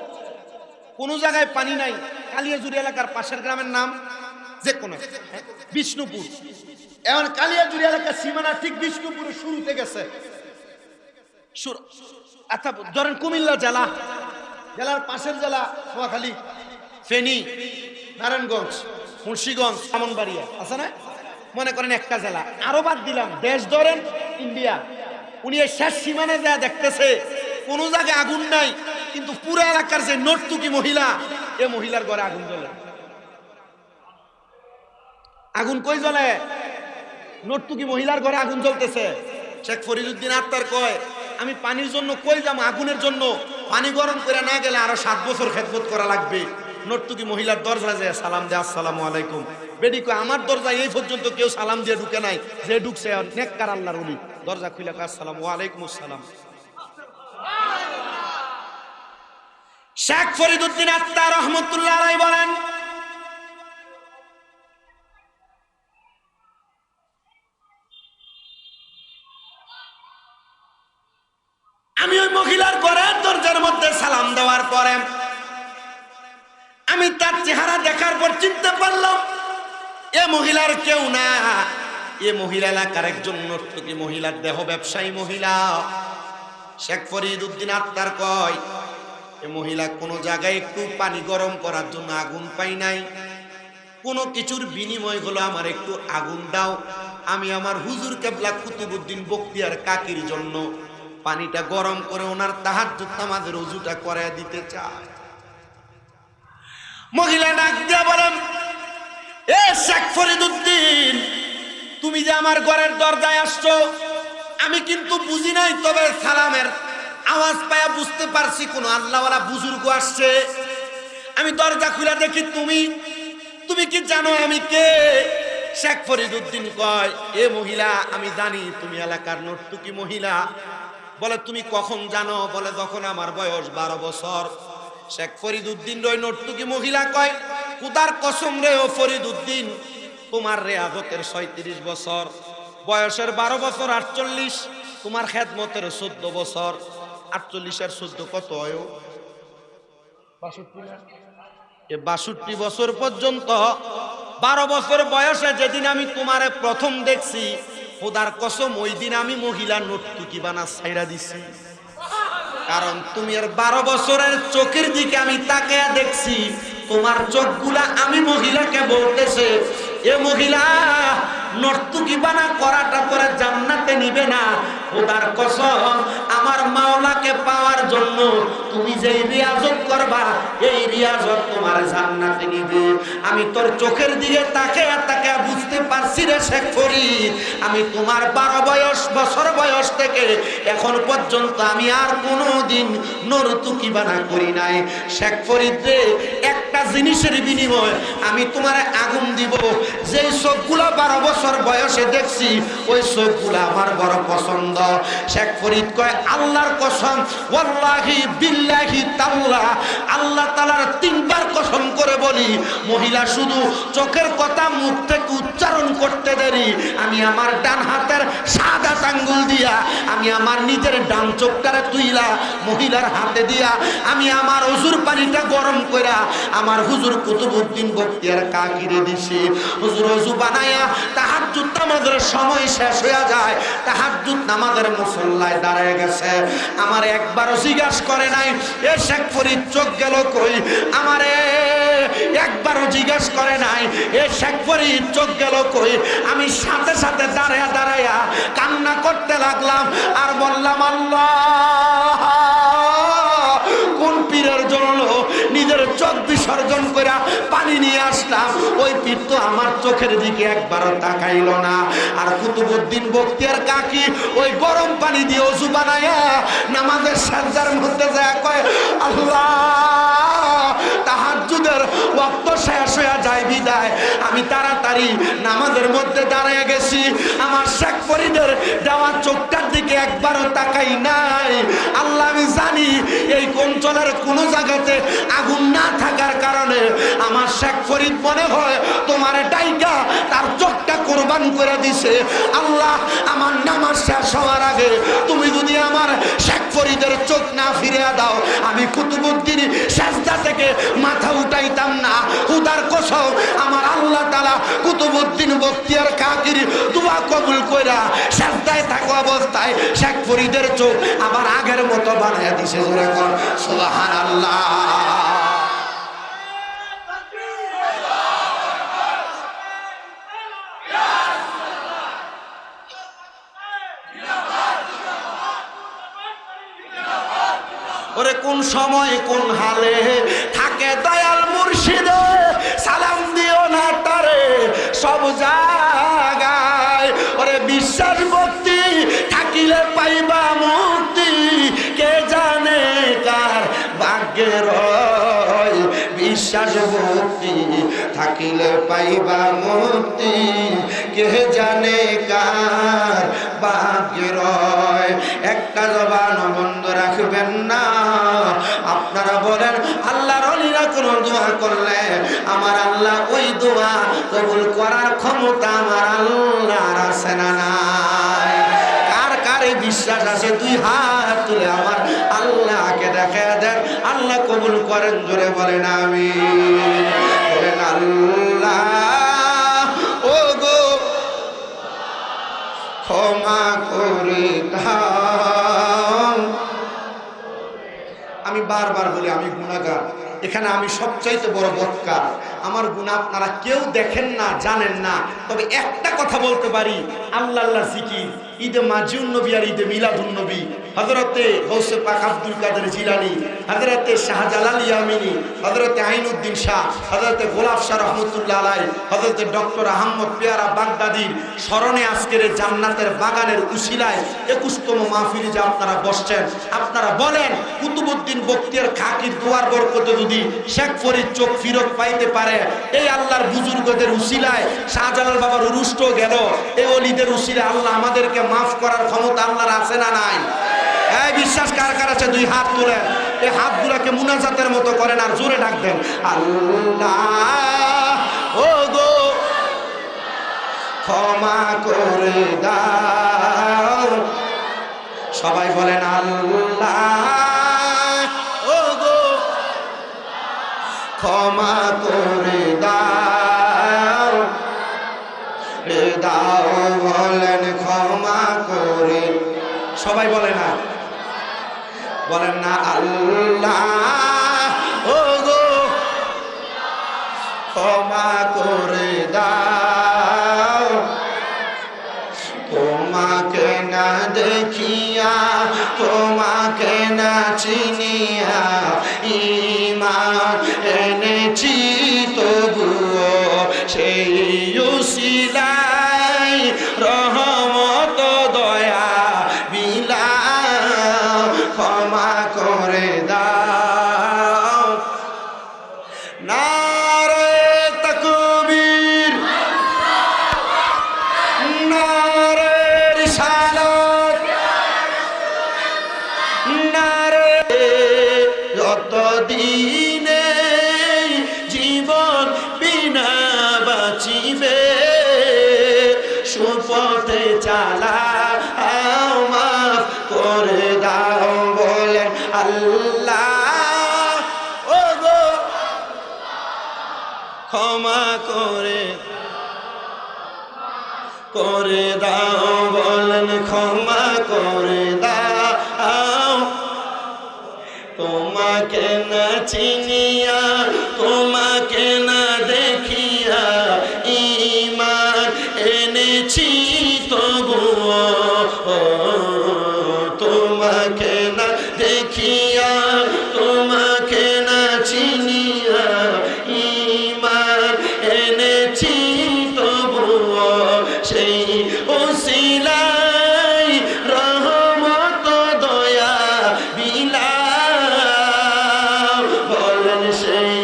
কোন জায়গায় পানি নাই কালিয়াজুরি এলাকার পাশের গ্রামের নাম যে কোন বিষ্ণুপুর এখন কালিয়াজুরি এলাকার সীমানা ঠিক বিষ্ণুপুরের শুরুতে গেছে আচ্ছা ধরেন কুমিল্লা জেলার পাশের জেলা নোয়াখালী ফেনী নারায়ণগঞ্জ মুন্সিগঞ্জ ব্রাহ্মণবাড়িয়া আছে না মনে করেন একটা জেলা আরো বাদ দিলাম দেশ ধরেন ইন্ডিয়া উনি এই শেষ সীমানা যা দেখতেছে কোন জায়গায় আগুন নাই কিন্তু পুরো এলাকার যে নর্তুকি মহিলা এই মহিলার ঘরে আগুন জ্বলে আগুন কই জ্বলে নর্তুকি মহিলার ঘরে আগুন জ্বলতেছে শেখ ফরিদউদ্দিন আত্তার কয় আমি পানির জন্য কই যাম আগুনের জন্য পানি গরম করে না গেলে আরো 7 বছর খেদমত করা লাগবে নর্তুকি মহিলার দরজায় যায় সালাম দেয় আসসালামু আলাইকুম বেডি কয় আমার দরজায় এই পর্যন্ত কেউ সালাম দিয়ে ঢুকে নাই যে ঢুকছে নেককার আল্লাহর ওলি দরজা খুলে কয় আসসালামু আলাইকুম আসসালাম শেখ ফরিদউদ্দিন আত্তার রহমাতুল্লাহ আলাইহি বলেন আমি ওই মহিলার ঘরের দরজার মধ্যে সালাম দেওয়ার পরে আমি তার চেহারা দেখার পর চিনতে পারলাম এ মহিলার কেউ না এ মহিলা এলাকার একজন নর্তকী মহিলার দেহ ব্যবসায়ী মহিলা শেখ ফরিদ উদ্দিন আত্মার কয়, এ মহিলা কোন জায়গায় একটু পানি গরম করার জন্য আগুন পাই নাই, কোনো কিছুর বিনিময় হলো আমার একটু আগুন দাও, আমি আমার হুজুর কেবলা কুতুবউদ্দিন বখতিয়ার কাকির জন্য পানিটা গরম করে ওনার তাহাজ্জুদ নামাজের ওযুটা করায় দিতে চাই। মহিলা ডাক দিয়া বলেন, এ শেখ ফরিদ উদ্দিন, তুমি যে আমার ঘরের দরজায় আসছো, আমি কিন্তু বুঝি নাই, তবে সালামের আওয়াজ পায়া বুঝতে পারছি কোন আল্লাহওয়ালা বুজুর্গ আসছে। আমি দরজা খুলে দেখি তুমি কি জানো আমি কে? শেখ ফরিদ উদ্দিন কয়, এ মহিলা, আমি জানি তুমি এলাকার নর্তকী মহিলা। বলে, তুমি কখন জানো? বলে, যখন আমার বয়স 12 বছর। শেখ ফরিদ উদ্দিন ওই নর্তকী মহিলা কয়, খোদার কসম রে ও ফরিদ উদ্দিন, তোমার রেয়াজতের 37 বছর, বয়সের 12 বছর 48, তোমার খেদমতের 14 বছর। 48 আর 14 কত হয়? 62 বছর পর্যন্ত, 12 বছর বয়সে যেদিন আমি তোমারে প্রথম দেখছি, খোদার কসম ওই দিন আমি মহিলা নর্তকী বানা ছাইরা দিছি। কারণ তুমি এর 12 বছরের চোখের দিকে আমি তাকিয়ে দেখছি, তোমার চোখগুলা আমি মহিলাকে বলতেছে, এ মহিলা নর্তকী বানা করাটা তোরা জান্নাতে নিবে না। খোদার কসম, আমার মাওলাকে পাওয়ার জন্য তুমি যেই রিয়াজত করবা, এই রিয়াজত তোমার জান্নাতে নিবে। আমি তোর চোখের দিকে তাকিয়ে বুঝতে পারছি রে শেখ ফরিদ, আমি তোমার 12 বছর বয়স থেকে এখন পর্যন্ত আমি আর কোনোদিন নর্তকী বানা করি নাই। শেখ ফরিদ রে, একটা জিনিসের বিনিময় আমি তোমার আগুন দিব। যেই চোখগুলা 12 বছর বয়সে দেখছি, ওই চোখগুলা আমার বড় পছন্দ। শেখ ফরিদ কয়, আল্লাহর কসম, ওয়াল্লাহি বিল্লাহি তাআলা, আল্লাহ তাআলার 3 বার কসম করে বলি, মহিলা শুধু চোখের কথা মুখ থেকে উচ্চারণ করতে দেরি, আমি আমার ডান হাতের সাদা আঙ্গুল দিয়া আমি আমার নিজের ডান চোখটারে তুইলা মহিলার হাতে দিয়া আমি আমার ওযুর পানিটা গরম কইরা আমার হুজুর কুতুবউদ্দিন বখতিয়ার কাকিরে দিছি। হুজুর ওযু বানায়া তাহাজ্জুদ নামাজের সময় শেষ হয়ে যায়, তাহাজ্জুদ নামাজের মুসল্লায় দাঁড়ায় গেছে। আমার একবারও জিজ্ঞাসা করে নাই এ শেখ ফরিদ চোখ গেল কই, আমারে একবারও জিজ্ঞাসা করে নাই এ শেখ ফরিদ চোখ গেল কই। আমি সাথে সাথে দাঁড়ায়া কান্না করতে লাগলাম আর বললাম, আল্লাহ, কোন পীরের জন্য নিজের চোখ বিসর্জন করে পানি নিয়ে আসলাম, ওই পীর তো আমার চোখের দিকে একবারও তাকাইল না। আর কুতুবউদ্দিন বখতিয়ার কাকি ওই গরম পানি দিয়ে ওযু বানায়া নামাজের সাজদার মধ্যে যায় কয়, আল্লাহ, তাহাজ্জুদের ওয়াক্ত শেষ হয়ে যায় বিদায় আমি তাড়াতাড়ি নামাজের মধ্যে দাঁড়িয়ে গেছি, আমার শেখ ফরিদের দেওয়া চোখটার দিকে একবারও তাকাই নাই। আল্লাহ, আমি জানি এই অঞ্চলের কোনো জায়গাতে আগুন না থাকার কারণে আমার শেখ ফরিদ মনে হয় তোমার ডাইকা তার চোখটা কোরবান করে দিছে। আল্লাহ, আমার নামাজ শেষ হওয়ার আগে তুমি যদি আমার শেখ ফরিদের চোখ না ফিরে দাও, আমি কুতুবউদ্দিন সাজদা থেকে মাথা উঠাইতাম না। খোদার কসম, আমার আল্লাহ তাআলা কুতুবউদ্দিন বখতিয়ার কাকির দোয়া কবুল কইরা সাজদায় থাকা অবস্থায় শেখ ফরিদের চোখ আবার আগের মতো বানায়া দিছে। জোরে কর সুবহানাল্লাহ। ওরে কোন সময় কোন হালে থাকে দয়াল মুর্শিদ, সালাম দিও না তারে সব জায়গায়। ওরে বিশ্বাস ভক্তি থাকিলে পাইবা মুক্তি, কে জানে কার ভাগ্যের হয়। বিশ্বাস ভক্তি থাকিলে পাইবা মুক্তি, কে জানে কার ভাগ্যের হয়। একটা জবান বন্ধ রাখবেন না। আপনারা বলেন, আল্লাহর ওলিরা কোন দোয়া করলে আমার আল্লাহ ওই দোয়া কবুল করার ক্ষমতা আমার আল্লাহর আছে না নাই? কার কারে বিশ্বাস আছে? 2 হাত তুলে আমার আল্লাহকে দেখা দেন, আল্লাহ কবুল করেন। জোরে বলেন আমিন। বলেন, আল্লাহ ও গো ক্ষমা করে দাও, আমি বারবার বলি আমি গুনাহগার, এখানে আমি সবচাইতে বড় বদকার। আমার গুনাহ আপনারা কেউ দেখেন না, জানেন না, তবে একটা কথা বলতে পারি, আল্লাহ আল্লাহ জিকির, ঈদে মাজিউন নবী আর ঈদে মিলাদুন নবী, হযরতে গৌসে পাক আব্দুল কাদের জিলানী, হযরতে শাহজালাল ইয়ামিনী, হযরতে আইনউদ্দিন শাহ, হযরতে গোলাপ শাহ রহমতুল্লাহ আলাইহি, হযরতে ডক্টর আহমদ পেয়ারা বাগদাদির স্মরণে আজকের জান্নাতের বাগানের উসিলায় 21তম মাহফিলে যে আপনারা বসছেন, আপনারা বলেন কুতুবউদ্দিন বখতিয়ার খাকির দোয়ার বরকতে যদি শেখ ফরিদ চোখ ফিরত পাইতে পারে, এই আল্লাহর বুজুর্গদের উসিলায় শাহজালাল বাবার উরুষ্ট গেল, এই ওলিদের উসিলায় আল্লাহ আমাদেরকে মাফ করার ক্ষমতা আল্লাহর আছে না নাই? এই বিশ্বাস কার কার আছে? দুই হাত তুলেন, এই হাতগুলোকে মুনাজাতের মতো করেন আর জোরে ডাক দেন, আল্লাহ ও গো ক্ষমা করে দাও। সবাই বলেন আল্লাহ ও গো ক্ষমা করে দাও, দাও বলেন ক্ষমা করে। সবাই বলে না, বলেন না আল্লাহ ও গো ক্ষমা করে দাও, তোমাকে না দেখিয়া তোমাকে না চিনিয়া ঈমান এনেছি তবুও সেই উসিলায় রহমত দয়া বিলাও ক্ষমা করে দাও। নারে তাকবীর, নারে রিসালাত, নারে যতদিনে জীবন বিনা বাঁচিবে সুপথে চালাও মাফ করে দাও। বলেন আল্লাহ ও গো ক্ষমা করে দাও, বলেন ক্ষমা করে দাও। তোমাকে না চিনিয়া তোমাকে না দেখিয়া ঈমান এনেছি তবুও, তোমাকে না দেখিয়া তোমাকে না চিনিয়া ঈমান এনেছি তবুও সেই উসিলায় রহমত দয়া বিলাও। বলেন সেই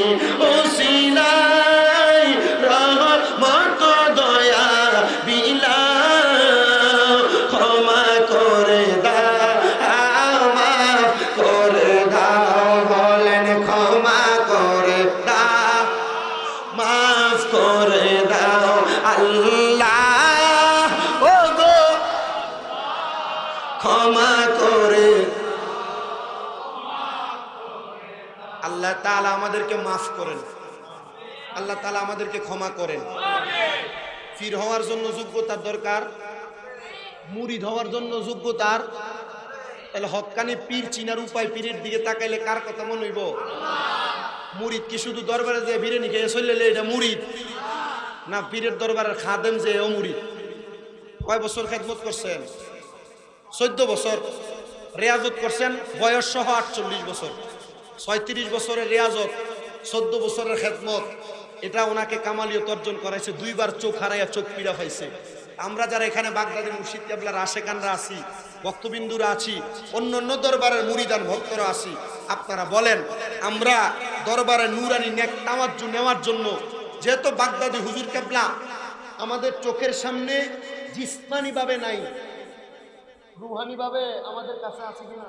উসিলায় রহমত দয়া বিলাও ক্ষমা করে দাও, মাফ করে দাও। বলেন ক্ষমা করে দাও, মাফ করে দাও। আল্লাহ ও গো ক্ষমা করে। আল্লাহ তাআলা আমাদেরকে মাফ করেন, আল্লাহ তাআলা আমাদেরকে ক্ষমা করেন। পীর হওয়ার জন্য যোগ্যতার দরকার, মুরিদ হওয়ার জন্য যোগ্যতার। তাহলে হক্কানি পীর চিনার উপায়, পীরের দিকে তাকাইলে কার কথা মনে হইব? মুরিদ কি শুধু দরবারে যে বিরিয়ানি খেয়ে চললে এটা মুরিদ না? পীরের দরবারের খাদেম যে ও মুরিদ। কয় বছর খেদমত করছেন? 14 বছর। রেয়াজত করছেন বয়স সহ 48 বছর। 36 বছরের রেয়াজত, 14 বছরের খেদমত, এটা ওনাকে কামালিয়ত অর্জন করাইছে। 2 বার চোখ হারাইয়া চোখ পীড়া পাইছে। আমরা যারা এখানে বাগদাদি মুর্শিদ কেবলার আশেকানরা আছি, ভক্তবিন্দুরা আছি, অন্য অন্য দরবারের মুরিদান ভক্তরা আছি, আপনারা বলেন আমরা দরবারে নুরানি নেক তাওয়াজ্জু নেওয়ার জন্য, যেহেতু বাগদাদি হুজুর কেবলা আমাদের চোখের সামনে জিসমানি ভাবে নাই, রুহানি ভাবে আমাদের কাছে আছে কিনা?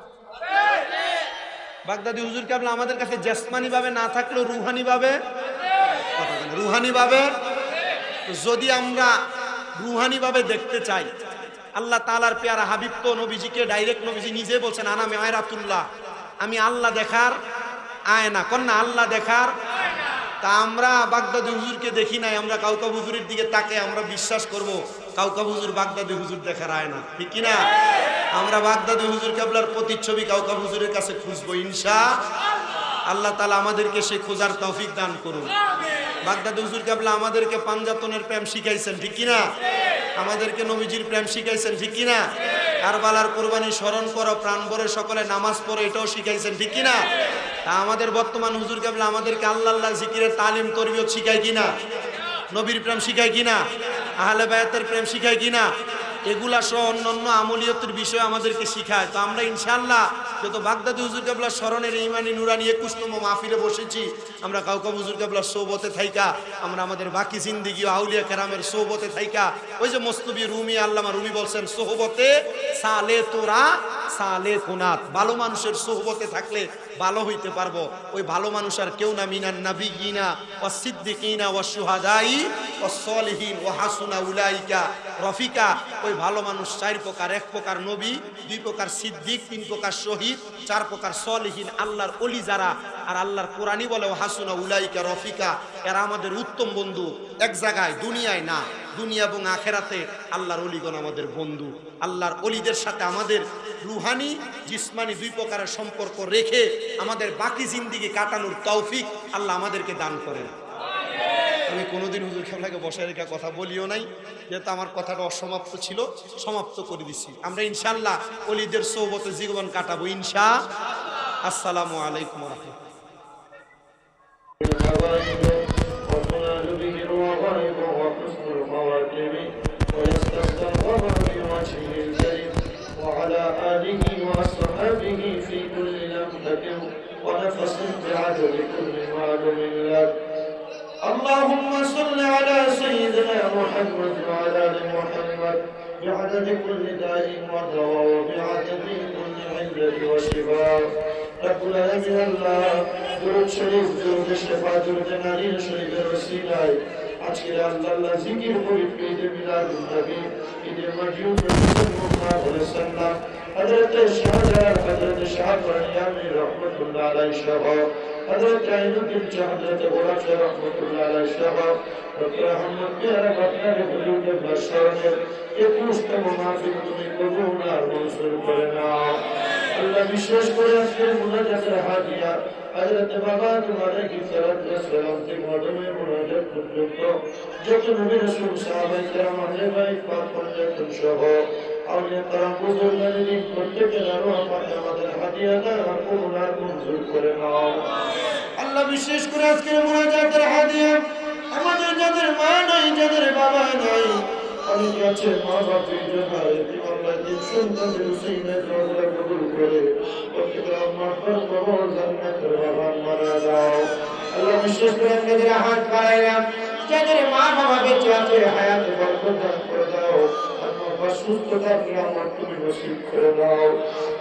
বাগদাদি হুজুর কেবলা আমাদের কাছে জিসমানি ভাবে না থাকলেও রুহানি ভাবে, রুহানি ভাবে। যদি আমরা রুহানি ভাবে দেখতে চাই, আল্লাহ তাআলার পেয়ারা হাবিব তো নবীজিকে ডাইরেক্ট নবীজি নিজে বলছেন আনা মিআরাতুল্লাহ, আমি আল্লাহ দেখার আয়না। কন্যা আল্লাহ দেখার। তা আমরা বাগদাদি হুজুরকে দেখি নাই, আমরা কাউকা হুজুরের দিকে তাকে আমরা বিশ্বাস করব কাউকা হুজুর বাগদাদি হুজুর দেখার আয়না, ঠিক কিনা? আমরা বাগদাদি হুজুর কেবলার প্রতিচ্ছবি কাউকা হুজুরের কাছে খুঁজবো ইনশাআল্লাহ। আল্লাহ তাআলা আমাদেরকে সেই খোঁজার তৌফিক দান করুন। বাগদাদি হুজুর কেবলা আমাদেরকে পাঞ্জাতনের প্রেম শিখাইছেন, ঠিক কিনা? আমাদেরকে নবীজির প্রেম শিখাইছেন, ঠিক কিনা? কারবালার কোরবানি স্মরণ করো, প্রাণ ভরে সকলে নামাজ পড়ো, এটাও শিখাইছেন, ঠিক কিনা? তা আমাদের বর্তমান হুজুর কেবলা আমাদেরকে আল্লাহ আল্লাহ জিকিরের তালিম তরবিয়ত শিখায় কিনা? নবীর প্রেম শিখায় কিনা? আহলে বায়াতের প্রেম শিখায় কিনা? এগুলা সহ অন্যান্য আমলিয়তের বিষয় আমাদেরকে শিখায়। তো আমরা ইনশাআল্লাহ যত বাগদাদি হুজুর কেবলার স্মরণের ইমানি নুরানি 21তম মাহফিলে বসেছি, আমরা কাউকা হুজুর কেবলার সোহবতে থাইকা আমরা আমাদের বাকি জিন্দিগি আউলিয়া কেরামের সোহবতে থাইকা, ওই যে মস্তবি রুমি আল্লামা রুমি বলছেন, সোহবতে সালে তোরা সালে কোনাত, ভালো মানুষের সোহবতে থাকলে ভালো হইতে পারবো। ওই ভালো মানুষ আর কেউ না, মিনান নাবিয়িনা ওয়াস সিদ্দিকিনা ওয়াস শুহাদাই ওয়াস সলিহিন ওয়া হাসুনা উলাইকা রফিকা। ওই ভালো মানুষ 4 প্রকার, 1 প্রকার নবী, 2 প্রকার সিদ্দিক, 3 প্রকার শহীদ, 4 প্রকার সলিহিন, আল্লাহর ওলি যারা। আর আল্লাহর কোরআনই বলে ওয়া হাসুনা উলাইকা রফিকা, এরা আমাদের উত্তম বন্ধু। এক জায়গায় দুনিয়ায় না, দুনিয়া এবং আখেরাতে আল্লাহর ওলিগণ আমাদের বন্ধু। আল্লাহর ওলিদের সাথে আমাদের রুহানি জিসমানি 2 প্রকারের সম্পর্ক রেখে আমাদের বাকি জিন্দিগি কাটানোর তৌফিক আল্লাহ আমাদেরকে দান করেন। আমি কোনোদিন হুজুর কেবলাকে বসায় রেখে কথা বলিও নাই, যেহেতু আমার কথাটা অসমাপ্ত ছিল, সমাপ্ত করে দিছি। আমরা ইনশাআল্লাহ ওলিদের সোহবতে জীবন কাটাবো ইনশাআল্লাহ। আসসালামু আলাইকুম ওয়া রাহমাতুল্লাহ। اللهم صل على سيدنا محمد وعلى ال محمد بعدد كل داء ودواء وبعدد كل علة وشفاء. رب العالمين الله درود شريف درود شفاء درود نبي شريف الوسيلة আজকের আল্লাহ জিকির করি ঈদে মিলাদুন নবী ঈদে মজলুম সাল্লাল্লাহু আলাইহি ওয়াসাল্লাম হযরত শাহজালাল হযরত শাহজালাল রহমাতুল্লাহ আলাইহি শাহ হযরত আইনুদ্দিন শাহ হযরত গোলাম শাহ রহমাতুল্লাহ আলাইহি শাহ ডক্টর আহমদ পিয়ারা বাকরার হুজুরের বাশারের 21তম মাহফিল তুমি কবুল আর মঞ্জুর করে নাও আল্লাহ। বিশেষ করে আজকের মুনাজাতের হাদিয়া হযরত বাবা আলাইহি সালাম থেকে মদমে মুনাজাত পর্যন্ত যত নবী রাসূল সাহাবায়ে কেরাম আহলে বাইত পাক পর্যন্ত সহ আউলিয়া কেরাম বুজুর্গানের প্রত্যেকের আরওয়াহ পাক আমাদের হাদিয়া দান কবুল আর মঞ্জুর করে নাও আল্লাহ। বিশেষ করে আজকের মুনাজাতের হাদিয়া আমাদের যাদের মা নাই, যাদের বাবা নাই, অনেকে আছে মা বাপের জন্য আল্লাহ দিন সন্তানের হুসাইনের রওজা কবুল করে প্রত্যেকের আম্মা বাবা জান্নাতের বাগান বানায় দাও আল্লাহ। বিশেষ করে আমাদের হাত বাড়াইলাম, যাদের মা বাবা বেঁচে আছে হায়াতে বরকত দান করে দাও, আল্লাহ সুস্থতার নিয়ামত তুমি নসিব করে দাও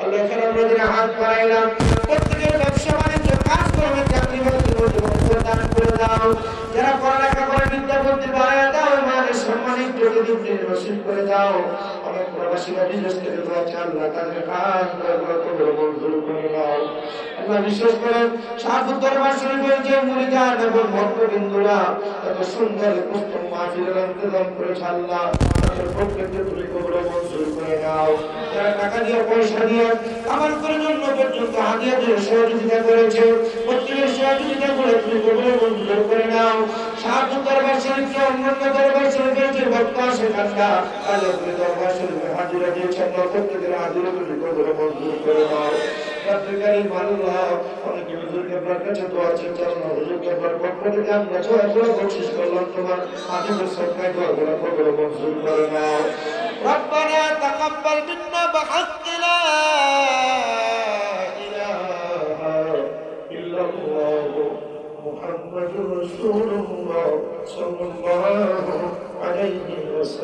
আল্লাহ। এখানে আমাদের হাত বাড়াইলাম, প্রত্যেকের ব্যবসা বাণিজ্য কাজ কর্মে চাকরি বাকরির মধ্যে বরকত দান করে দাও, যারা পড়ালেখা করে বিদ্যা বুদ্ধি বাড়ায় দাও, মায়ের সম্মানিত যোগ্যতা নসিব করে দাও। অনেক প্রবাসীরা বিদেশ থেকে আছে আল্লাহ, তাদের কাজ কবুল মঞ্জুর করে নাও আল্লাহ। বিশেষ করে শাহপুর দরবার শরীফের যে মুরিদান এবং ভক্তবৃন্দরা এত সুন্দর পুস্তক মাহফিলের ইন্তজাম করেছে আল্লাহ, তাদের প্রত্যেককে তুমি কবুল মঞ্জুর করে নাও। যারা টাকা দিয়ে পয়সা দিয়ে আমার করে জন্য পর্যন্ত হাদিয়া দিয়ে সহযোগিতা করেছে, প্রত্যেকের সহযোগিতা করে তুমি কবুল মঞ্জুর করে নাও। শাহপুর দরবার শরীফকে অন্যান্য দরবার শরীফের যে ভক্ত আসে আল্লাহ, আল্লাহ তুমি দরবার শরীফে হাজিরা দিয়েছেন, প্রত্যেকের হাজিরা তুমি কবুল মঞ্জুর করে নাও। রাত্রিকালীন আল্লাহ অনেকে হুজুর কেবলার কাছে দোয়া চেয়েছেন, হুজুর কেবলার পক্ষ থেকে আমরা দোয়া বকশিশ করলাম, তোমার হাদিসের সদকায় দোয়া কবুল মঞ্জুর করে নাও। ربنا تقبل منا بحق لا إله إلا الله محمد رسول الله صلى الله عليه وسلم.